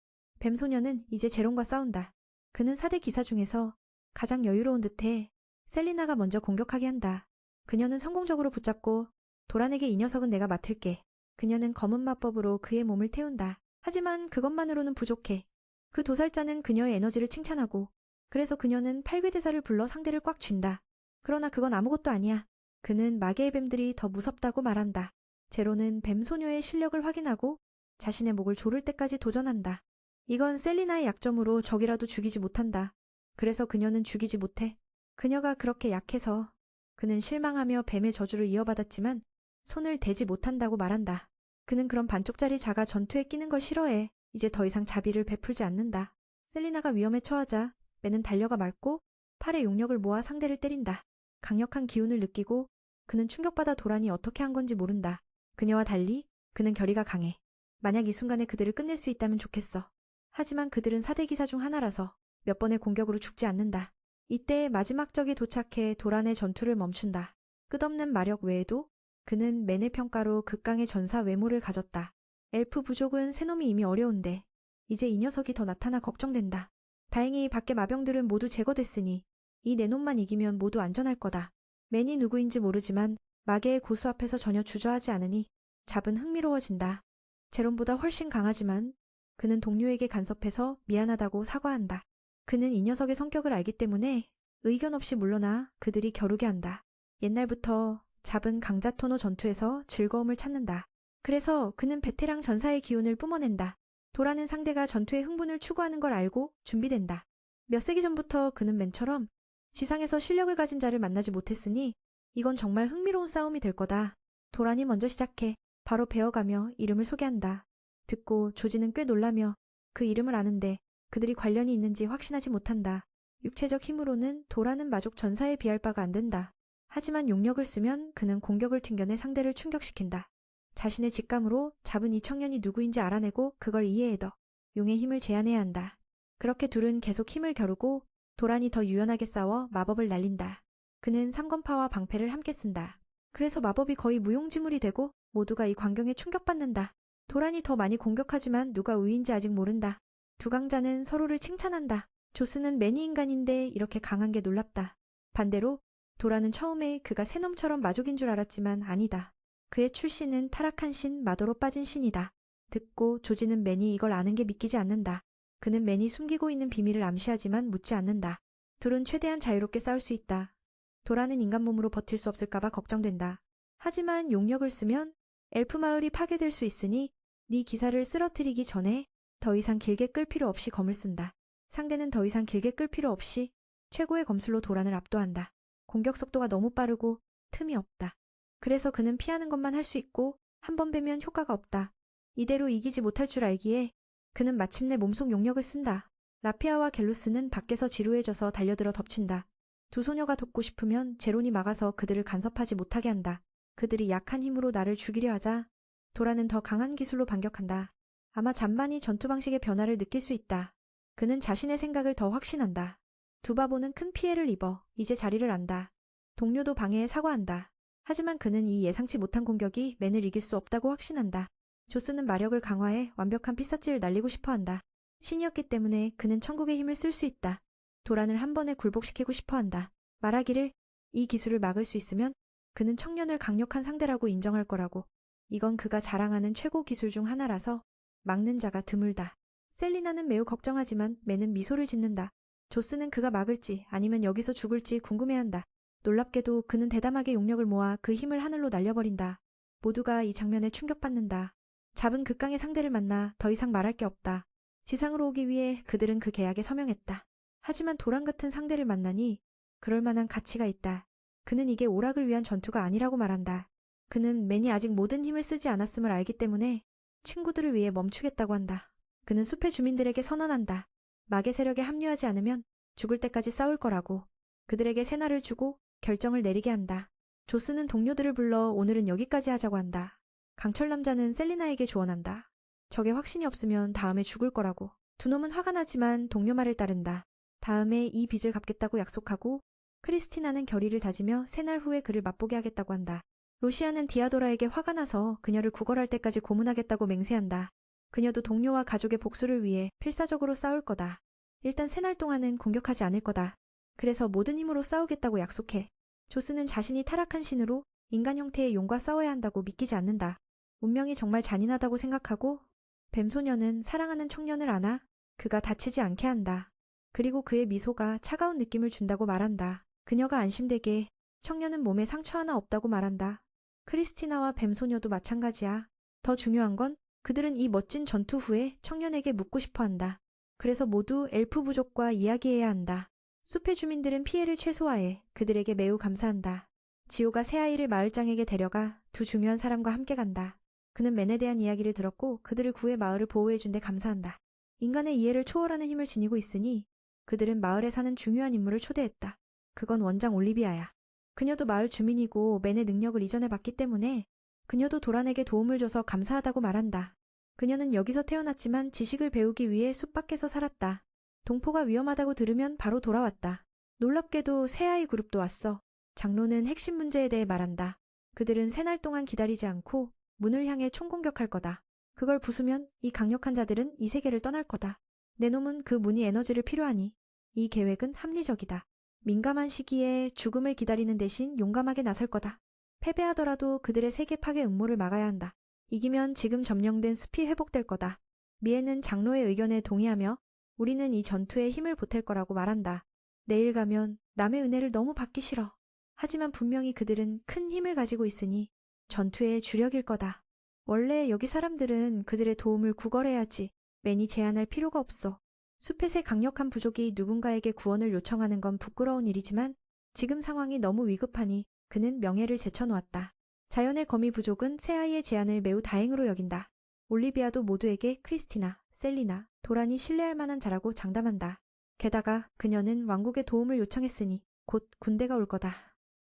뱀소녀는 이제 제롬과 싸운다. 그는 4대 기사 중에서 가장 여유로운 듯해 셀리나가 먼저 공격하게 한다. 그녀는 성공적으로 붙잡고 도란에게 이 녀석은 내가 맡을게. 그녀는 검은 마법으로 그의 몸을 태운다. 하지만 그것만으로는 부족해. 그 도살자는 그녀의 에너지를 칭찬하고 그래서 그녀는 팔괘대사를 불러 상대를 꽉 쥔다. 그러나 그건 아무것도 아니야. 그는 마계의 뱀들이 더 무섭다고 말한다. 제로는 뱀 소녀의 실력을 확인하고 자신의 목을 조를 때까지 도전한다. 이건 셀리나의 약점으로 적이라도 죽이지 못한다. 그래서 그녀는 죽이지 못해. 그녀가 그렇게 약해서 그는 실망하며 뱀의 저주를 이어받았지만 손을 대지 못한다고 말한다. 그는 그런 반쪽짜리 자가 전투에 끼는 걸 싫어해. 이제 더 이상 자비를 베풀지 않는다. 셀리나가 위험에 처하자 맨은 달려가 말고 팔에 용력을 모아 상대를 때린다. 강력한 기운을 느끼고 그는 충격받아 도란이 어떻게 한 건지 모른다. 그녀와 달리 그는 결의가 강해. 만약 이 순간에 그들을 끝낼 수 있다면 좋겠어. 하지만 그들은 사대기사 중 하나라서 몇 번의 공격으로 죽지 않는다. 이때 마지막 적이 도착해 도란의 전투를 멈춘다. 끝없는 마력 외에도 그는 맨의 평가로 극강의 전사 외모를 가졌다. 엘프 부족은 새 놈이 이미 어려운데 이제 이 녀석이 더 나타나 걱정된다. 다행히 밖의 마병들은 모두 제거됐으니 이 네 놈만 이기면 모두 안전할 거다. 맨이 누구인지 모르지만 마계의 고수 앞에서 전혀 주저하지 않으니 잡은 흥미로워진다. 제롬보다 훨씬 강하지만 그는 동료에게 간섭해서 미안하다고 사과한다. 그는 이 녀석의 성격을 알기 때문에 의견 없이 물러나 그들이 겨루게 한다. 옛날부터 잡은 강자토노 전투에서 즐거움을 찾는다. 그래서 그는 베테랑 전사의 기운을 뿜어낸다. 도라는 상대가 전투의 흥분을 추구하는 걸 알고 준비된다. 몇 세기 전부터 그는 맨처럼 지상에서 실력을 가진 자를 만나지 못했으니 이건 정말 흥미로운 싸움이 될 거다. 도란이 먼저 시작해 바로 배워가며 이름을 소개한다. 듣고 조지는 꽤 놀라며 그 이름을 아는데 그들이 관련이 있는지 확신하지 못한다. 육체적 힘으로는 도라는 마족 전사에 비할 바가 안 된다. 하지만 용력을 쓰면 그는 공격을 튕겨내 상대를 충격시킨다. 자신의 직감으로 잡은 이 청년이 누구인지 알아내고 그걸 이해해둬 용의 힘을 제한해야 한다. 그렇게 둘은 계속 힘을 겨루고 도란이 더 유연하게 싸워 마법을 날린다. 그는 삼건파와 방패를 함께 쓴다. 그래서 마법이 거의 무용지물이 되고 모두가 이 광경에 충격받는다. 도란이 더 많이 공격하지만 누가 우위인지 아직 모른다. 두 강자는 서로를 칭찬한다. 조스는 매니 인간인데 이렇게 강한 게 놀랍다. 반대로 도란은 처음에 그가 새놈처럼 마족인 줄 알았지만 아니다. 그의 출신은 타락한 신 마도로 빠진 신이다. 듣고 조지는 맨이 이걸 아는 게 믿기지 않는다. 그는 맨이 숨기고 있는 비밀을 암시하지만 묻지 않는다. 둘은 최대한 자유롭게 싸울 수 있다. 도란은 인간 몸으로 버틸 수 없을까봐 걱정된다. 하지만 용력을 쓰면 엘프 마을이 파괴될 수 있으니 네 기사를 쓰러뜨리기 전에 더 이상 길게 끌 필요 없이 검을 쓴다. 상대는 더 이상 길게 끌 필요 없이 최고의 검술로 도란을 압도한다. 공격 속도가 너무 빠르고 틈이 없다. 그래서 그는 피하는 것만 할 수 있고 한 번 베면 효과가 없다. 이대로 이기지 못할 줄 알기에 그는 마침내 몸속 용력을 쓴다. 라피아와 갤루스는 밖에서 지루해져서 달려들어 덮친다. 두 소녀가 돕고 싶으면 제론이 막아서 그들을 간섭하지 못하게 한다. 그들이 약한 힘으로 나를 죽이려 하자 도라는 더 강한 기술로 반격한다. 아마 잠만이 전투 방식의 변화를 느낄 수 있다. 그는 자신의 생각을 더 확신한다. 두 바보는 큰 피해를 입어 이제 자리를 안다. 동료도 방해에 사과한다. 하지만 그는 이 예상치 못한 공격이 맨을 이길 수 없다고 확신한다. 조스는 마력을 강화해 완벽한 피사치를 날리고 싶어한다. 신이었기 때문에 그는 천국의 힘을 쓸 수 있다. 도란을 한 번에 굴복시키고 싶어한다. 말하기를 이 기술을 막을 수 있으면 그는 청년을 강력한 상대라고 인정할 거라고. 이건 그가 자랑하는 최고 기술 중 하나라서 막는 자가 드물다. 셀리나는 매우 걱정하지만 맨은 미소를 짓는다. 조스는 그가 막을지 아니면 여기서 죽을지 궁금해한다. 놀랍게도 그는 대담하게 용력을 모아 그 힘을 하늘로 날려버린다. 모두가 이 장면에 충격받는다. 잡은 극강의 상대를 만나 더 이상 말할 게 없다. 지상으로 오기 위해 그들은 그 계약에 서명했다. 하지만 도란 같은 상대를 만나니 그럴 만한 가치가 있다. 그는 이게 오락을 위한 전투가 아니라고 말한다. 그는 맨이 아직 모든 힘을 쓰지 않았음을 알기 때문에 친구들을 위해 멈추겠다고 한다. 그는 숲의 주민들에게 선언한다. 마계 세력에 합류하지 않으면 죽을 때까지 싸울 거라고. 그들에게 새날을 주고 결정을 내리게 한다. 조스는 동료들을 불러 오늘은 여기까지 하자고 한다. 강철 남자는 셀리나에게 조언한다. 적에 확신이 없으면 다음에 죽을 거라고. 두 놈은 화가 나지만 동료 말을 따른다. 다음에 이 빚을 갚겠다고 약속하고 크리스티나는 결의를 다지며 새날 후에 그를 맛보게 하겠다고 한다. 로시아는 디아도라에게 화가 나서 그녀를 구걸할 때까지 고문하겠다고 맹세한다. 그녀도 동료와 가족의 복수를 위해 필사적으로 싸울 거다. 일단 새날 동안은 공격하지 않을 거다. 그래서 모든 힘으로 싸우겠다고 약속해. 조스는 자신이 타락한 신으로 인간 형태의 용과 싸워야 한다고 믿기지 않는다. 운명이 정말 잔인하다고 생각하고 뱀소녀는 사랑하는 청년을 안아 그가 다치지 않게 한다. 그리고 그의 미소가 차가운 느낌을 준다고 말한다. 그녀가 안심되게 청년은 몸에 상처 하나 없다고 말한다. 크리스티나와 뱀소녀도 마찬가지야. 더 중요한 건 그들은 이 멋진 전투 후에 청년에게 묻고 싶어 한다. 그래서 모두 엘프 부족과 이야기해야 한다. 숲의 주민들은 피해를 최소화해 그들에게 매우 감사한다. 지오가 새아이를 마을장에게 데려가 두 중요한 사람과 함께 간다. 그는 맨에 대한 이야기를 들었고 그들을 구해 마을을 보호해준 데 감사한다. 인간의 이해를 초월하는 힘을 지니고 있으니 그들은 마을에 사는 중요한 인물을 초대했다. 그건 원장 올리비아야. 그녀도 마을 주민이고 맨의 능력을 이전에 봤기 때문에 그녀도 도란에게 도움을 줘서 감사하다고 말한다. 그녀는 여기서 태어났지만 지식을 배우기 위해 숲 밖에서 살았다. 동포가 위험하다고 들으면 바로 돌아왔다. 놀랍게도 새아이 그룹도 왔어. 장로는 핵심 문제에 대해 말한다. 그들은 새날 동안 기다리지 않고 문을 향해 총공격할 거다. 그걸 부수면 이 강력한 자들은 이 세계를 떠날 거다. 내 놈은 그 문이 에너지를 필요하니 이 계획은 합리적이다. 민감한 시기에 죽음을 기다리는 대신 용감하게 나설 거다. 패배하더라도 그들의 세계 파괴 음모를 막아야 한다. 이기면 지금 점령된 숲이 회복될 거다. 미에는 장로의 의견에 동의하며 우리는 이 전투에 힘을 보탤 거라고 말한다. 내일 가면 남의 은혜를 너무 받기 싫어. 하지만 분명히 그들은 큰 힘을 가지고 있으니 전투의 주력일 거다. 원래 여기 사람들은 그들의 도움을 구걸해야지 맨이 제한할 필요가 없어. 숲의 새 강력한 부족이 누군가에게 구원을 요청하는 건 부끄러운 일이지만 지금 상황이 너무 위급하니 그는 명예를 제쳐놓았다. 자연의 거미 부족은 새아이의 제안을 매우 다행으로 여긴다. 올리비아도 모두에게 크리스티나, 셀리나, 도란이 신뢰할 만한 자라고 장담한다. 게다가 그녀는 왕국의 도움을 요청했으니 곧 군대가 올 거다.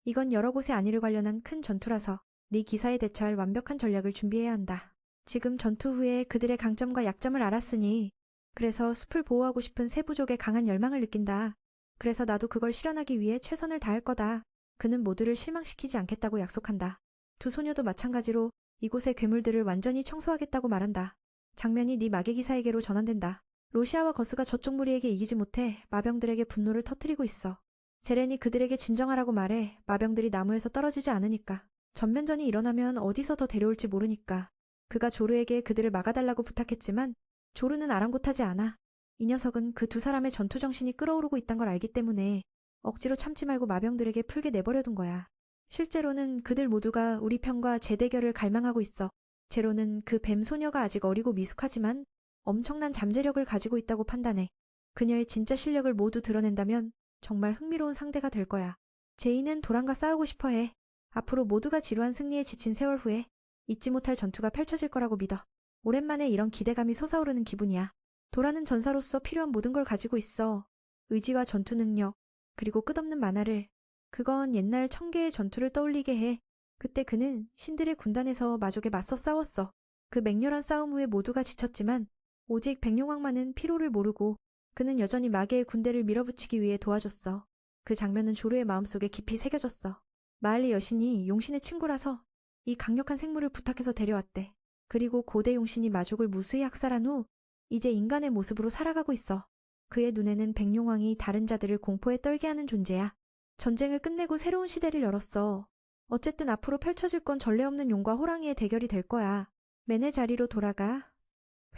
이건 여러 곳의 안위를 관련한 큰 전투라서 네 기사에 대처할 완벽한 전략을 준비해야 한다. 지금 전투 후에 그들의 강점과 약점을 알았으니 그래서 숲을 보호하고 싶은 새 부족의 강한 열망을 느낀다. 그래서 나도 그걸 실현하기 위해 최선을 다할 거다. 그는 모두를 실망시키지 않겠다고 약속한다. 두 소녀도 마찬가지로 이곳의 괴물들을 완전히 청소하겠다고 말한다. 장면이 네 마계 기사에게로 전환된다. 로시아와 거스가 저쪽 무리에게 이기지 못해 마병들에게 분노를 터뜨리고 있어. 제렌이 그들에게 진정하라고 말해. 마병들이 나무에서 떨어지지 않으니까. 전면전이 일어나면 어디서 더 데려올지 모르니까. 그가 조르에게 그들을 막아달라고 부탁했지만 조르는 아랑곳하지 않아. 이 녀석은 그 두 사람의 전투 정신이 끓어오르고 있단 걸 알기 때문에 억지로 참지 말고 마병들에게 풀게 내버려둔 거야. 실제로는 그들 모두가 우리 편과 재대결을 갈망하고 있어. 제로는 그 뱀 소녀가 아직 어리고 미숙하지만 엄청난 잠재력을 가지고 있다고 판단해. 그녀의 진짜 실력을 모두 드러낸다면 정말 흥미로운 상대가 될 거야. 제이는 도란과 싸우고 싶어해. 앞으로 모두가 지루한 승리에 지친 세월 후에 잊지 못할 전투가 펼쳐질 거라고 믿어. 오랜만에 이런 기대감이 솟아오르는 기분이야. 도란은 전사로서 필요한 모든 걸 가지고 있어. 의지와 전투 능력, 그리고 끝없는 만화를. 그건 옛날 천개의 전투를 떠올리게 해. 그때 그는 신들의 군단에서 마족에 맞서 싸웠어. 그 맹렬한 싸움 후에 모두가 지쳤지만 오직 백룡왕만은 피로를 모르고 그는 여전히 마계의 군대를 밀어붙이기 위해 도와줬어. 그 장면은 조르의 마음속에 깊이 새겨졌어. 마을리 여신이 용신의 친구라서 이 강력한 생물을 부탁해서 데려왔대. 그리고 고대 용신이 마족을 무수히 학살한 후 이제 인간의 모습으로 살아가고 있어. 그의 눈에는 백룡왕이 다른 자들을 공포에 떨게 하는 존재야. 전쟁을 끝내고 새로운 시대를 열었어. 어쨌든 앞으로 펼쳐질 건 전례 없는 용과 호랑이의 대결이 될 거야. 맨의 자리로 돌아가.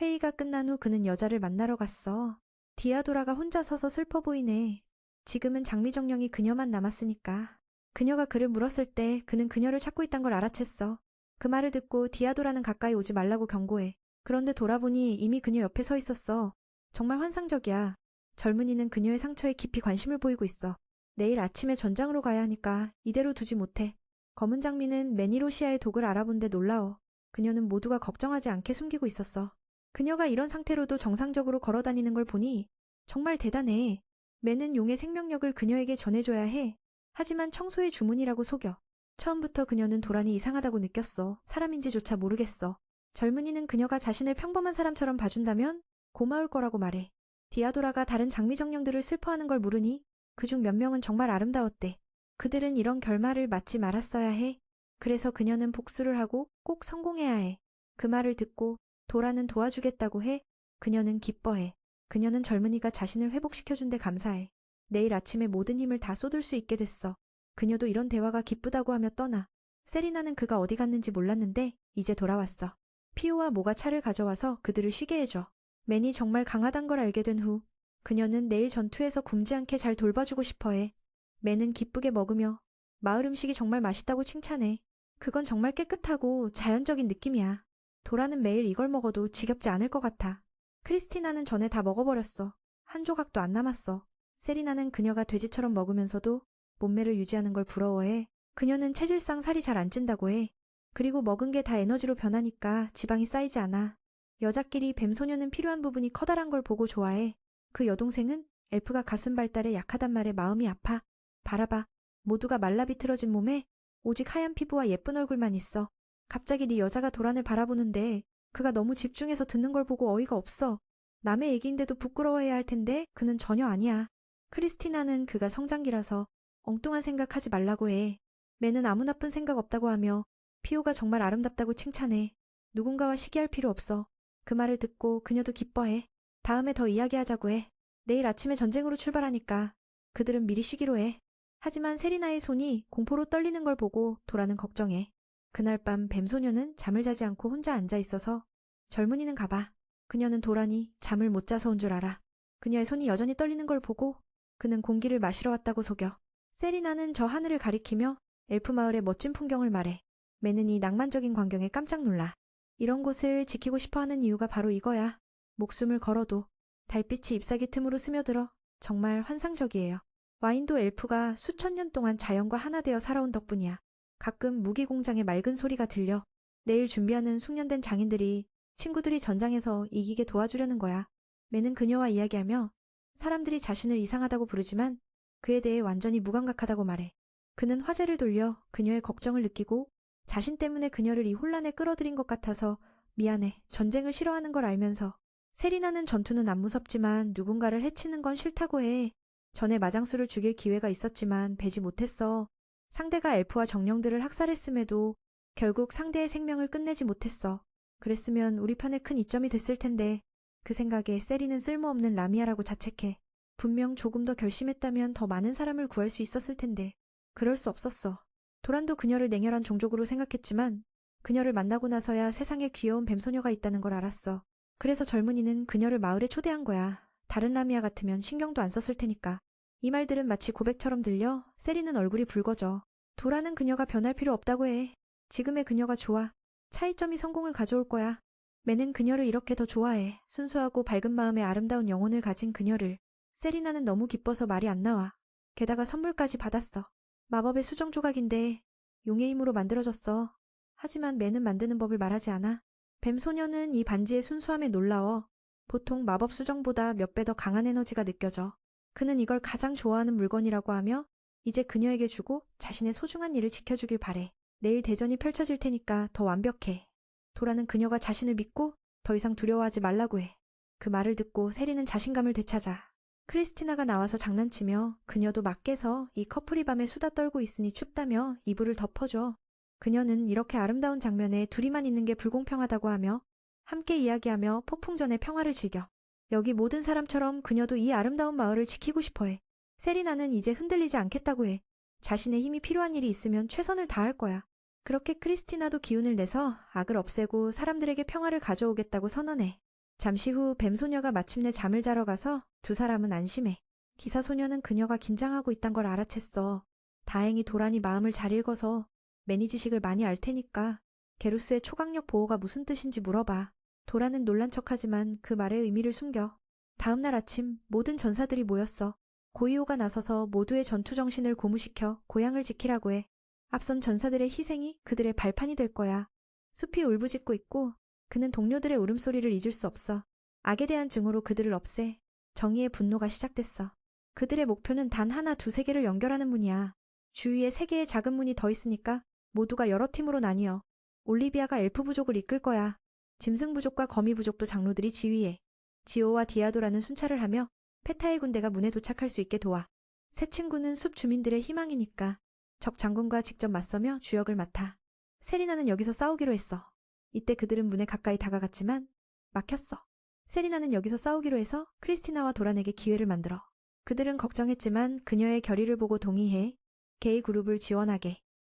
회의가 끝난 후 그는 여자를 만나러 갔어. 디아도라가 혼자 서서 슬퍼 보이네. 지금은 장미정령이 그녀만 남았으니까. 그녀가 그를 물었을 때 그는 그녀를 찾고 있단 걸 알아챘어. 그 말을 듣고 디아도라는 가까이 오지 말라고 경고해. 그런데 돌아보니 이미 그녀 옆에 서 있었어. 정말 환상적이야. 젊은이는 그녀의 상처에 깊이 관심을 보이고 있어. 내일 아침에 전장으로 가야 하니까 이대로 두지 못해. 검은 장미는 매니로시아의 독을 알아본데 놀라워. 그녀는 모두가 걱정하지 않게 숨기고 있었어. 그녀가 이런 상태로도 정상적으로 걸어다니는 걸 보니 정말 대단해. 매는 용의 생명력을 그녀에게 전해줘야 해. 하지만 청소의 주문이라고 속여. 처음부터 그녀는 도란이 이상하다고 느꼈어. 사람인지조차 모르겠어. 젊은이는 그녀가 자신을 평범한 사람처럼 봐준다면 고마울 거라고 말해. 디아도라가 다른 장미정령들을 슬퍼하는 걸 물으니 그중 몇 명은 정말 아름다웠대. 그들은 이런 결말을 맞지 말았어야 해. 그래서 그녀는 복수를 하고 꼭 성공해야 해. 그 말을 듣고 도라는 도와주겠다고 해. 그녀는 기뻐해. 그녀는 젊은이가 자신을 회복시켜준 데 감사해. 내일 아침에 모든 힘을 다 쏟을 수 있게 됐어. 그녀도 이런 대화가 기쁘다고 하며 떠나. 세리나는 그가 어디 갔는지 몰랐는데 이제 돌아왔어. 피오와 모가 차를 가져와서 그들을 쉬게 해줘. 맨이 정말 강하단 걸 알게 된 후 그녀는 내일 전투에서 굶지 않게 잘 돌봐주고 싶어해. 맨은 기쁘게 먹으며 마을 음식이 정말 맛있다고 칭찬해. 그건 정말 깨끗하고 자연적인 느낌이야. 도라는 매일 이걸 먹어도 지겹지 않을 것 같아. 크리스티나는 전에 다 먹어버렸어. 한 조각도 안 남았어. 세리나는 그녀가 돼지처럼 먹으면서도 몸매를 유지하는 걸 부러워해. 그녀는 체질상 살이 잘 안 찐다고 해. 그리고 먹은 게 다 에너지로 변하니까 지방이 쌓이지 않아. 여자끼리 뱀소녀는 필요한 부분이 커다란 걸 보고 좋아해. 그 여동생은 엘프가 가슴 발달에 약하단 말에 마음이 아파. 바라봐. 모두가 말라 비틀어진 몸에 오직 하얀 피부와 예쁜 얼굴만 있어. 갑자기 네 여자가 도란을 바라보는데 그가 너무 집중해서 듣는 걸 보고 어이가 없어. 남의 얘기인데도 부끄러워해야 할 텐데 그는 전혀 아니야. 크리스티나는 그가 성장기라서 엉뚱한 생각하지 말라고 해. 맨은 아무 나쁜 생각 없다고 하며 피오가 정말 아름답다고 칭찬해. 누군가와 시기할 필요 없어. 그 말을 듣고 그녀도 기뻐해. 다음에 더 이야기하자고 해. 내일 아침에 전쟁으로 출발하니까 그들은 미리 쉬기로 해. 하지만 세리나의 손이 공포로 떨리는 걸 보고 도라는 걱정해. 그날 밤 뱀소녀는 잠을 자지 않고 혼자 앉아 있어서 젊은이는 가봐. 그녀는 도란이 잠을 못 자서 온 줄 알아. 그녀의 손이 여전히 떨리는 걸 보고 그는 공기를 마시러 왔다고 속여. 세리나는 저 하늘을 가리키며 엘프 마을의 멋진 풍경을 말해. 맨은 이 낭만적인 광경에 깜짝 놀라. 이런 곳을 지키고 싶어하는 이유가 바로 이거야. 목숨을 걸어도 달빛이 잎사귀 틈으로 스며들어 정말 환상적이에요. 와인도 엘프가 수천 년 동안 자연과 하나 되어 살아온 덕분이야. 가끔 무기공장의 맑은 소리가 들려. 내일 준비하는 숙련된 장인들이 친구들이 전장에서 이기게 도와주려는 거야. 맨은 그녀와 이야기하며 사람들이 자신을 이상하다고 부르지만 그에 대해 완전히 무감각하다고 말해. 그는 화제를 돌려 그녀의 걱정을 느끼고 자신 때문에 그녀를 이 혼란에 끌어들인 것 같아서 미안해. 전쟁을 싫어하는 걸 알면서. 세리나는 전투는 안 무섭지만 누군가를 해치는 건 싫다고 해. 전에 마장수를 죽일 기회가 있었지만 배지 못했어. 상대가 엘프와 정령들을 학살했음에도 결국 상대의 생명을 끝내지 못했어. 그랬으면 우리 편에 큰 이점이 됐을 텐데 그 생각에 세리는 쓸모없는 라미아라고 자책해. 분명 조금 더 결심했다면 더 많은 사람을 구할 수 있었을 텐데 그럴 수 없었어. 도란도 그녀를 냉혈한 종족으로 생각했지만 그녀를 만나고 나서야 세상에 귀여운 뱀소녀가 있다는 걸 알았어. 그래서 젊은이는 그녀를 마을에 초대한 거야. 다른 라미아 같으면 신경도 안 썼을 테니까. 이 말들은 마치 고백처럼 들려 세리는 얼굴이 붉어져. 도라는 그녀가 변할 필요 없다고 해. 지금의 그녀가 좋아. 차이점이 성공을 가져올 거야. 맨은 그녀를 이렇게 더 좋아해. 순수하고 밝은 마음에 아름다운 영혼을 가진 그녀를. 세리나는 너무 기뻐서 말이 안 나와. 게다가 선물까지 받았어. 마법의 수정 조각인데 용의 힘으로 만들어졌어. 하지만 맨은 만드는 법을 말하지 않아. 뱀소녀는 이 반지의 순수함에 놀라워. 보통 마법 수정보다 몇 배 더 강한 에너지가 느껴져. 그는 이걸 가장 좋아하는 물건이라고 하며 이제 그녀에게 주고 자신의 소중한 일을 지켜주길 바래. 내일 대전이 펼쳐질 테니까 더 완벽해. 도라는 그녀가 자신을 믿고 더 이상 두려워하지 말라고 해. 그 말을 듣고 세리는 자신감을 되찾아. 크리스티나가 나와서 장난치며 그녀도 맞게서 이 커플이 밤에 수다 떨고 있으니 춥다며 이불을 덮어줘. 그녀는 이렇게 아름다운 장면에 둘이만 있는 게 불공평하다고 하며 함께 이야기하며 폭풍전의 평화를 즐겨. 여기 모든 사람처럼 그녀도 이 아름다운 마을을 지키고 싶어해. 세리나는 이제 흔들리지 않겠다고 해. 자신의 힘이 필요한 일이 있으면 최선을 다할 거야. 그렇게 크리스티나도 기운을 내서 악을 없애고 사람들에게 평화를 가져오겠다고 선언해. 잠시 후 뱀소녀가 마침내 잠을 자러 가서 두 사람은 안심해. 기사소녀는 그녀가 긴장하고 있단 걸 알아챘어. 다행히 도란이 마음을 잘 읽어서 매니 지식을 많이 알 테니까 게루스의 초강력 보호가 무슨 뜻인지 물어봐. 도란은 놀란 척하지만 그 말의 의미를 숨겨. 다음날 아침 모든 전사들이 모였어. 고이오가 나서서 모두의 전투 정신을 고무시켜 고향을 지키라고 해. 앞선 전사들의 희생이 그들의 발판이 될 거야. 숲이 울부짖고 있고 그는 동료들의 울음소리를 잊을 수 없어. 악에 대한 증오로 그들을 없애. 정의의 분노가 시작됐어. 그들의 목표는 단 하나 두세 개를 연결하는 문이야. 주위에 세 개의 작은 문이 더 있으니까 모두가 여러 팀으로 나뉘어. 올리비아가 엘프 부족을 이끌 거야. 짐승 부족과 거미 부족도 장로들이 지휘해. 지오와 디아도라는 순찰을 하며 페타의 군대가 문에 도착할 수 있게 도와. 새 친구는 숲 주민들의 희망이니까 적 장군과 직접 맞서며 주역을 맡아. 세리나는 여기서 싸우기로 했어. 이때 그들은 문에 가까이 다가갔지만 막혔어. 세리나는 여기서 싸우기로 해서 크리스티나와 도란에게 기회를 만들어. 그들은 걱정했지만 그녀의 결의를 보고 동의해 게이 그룹을 지원하게.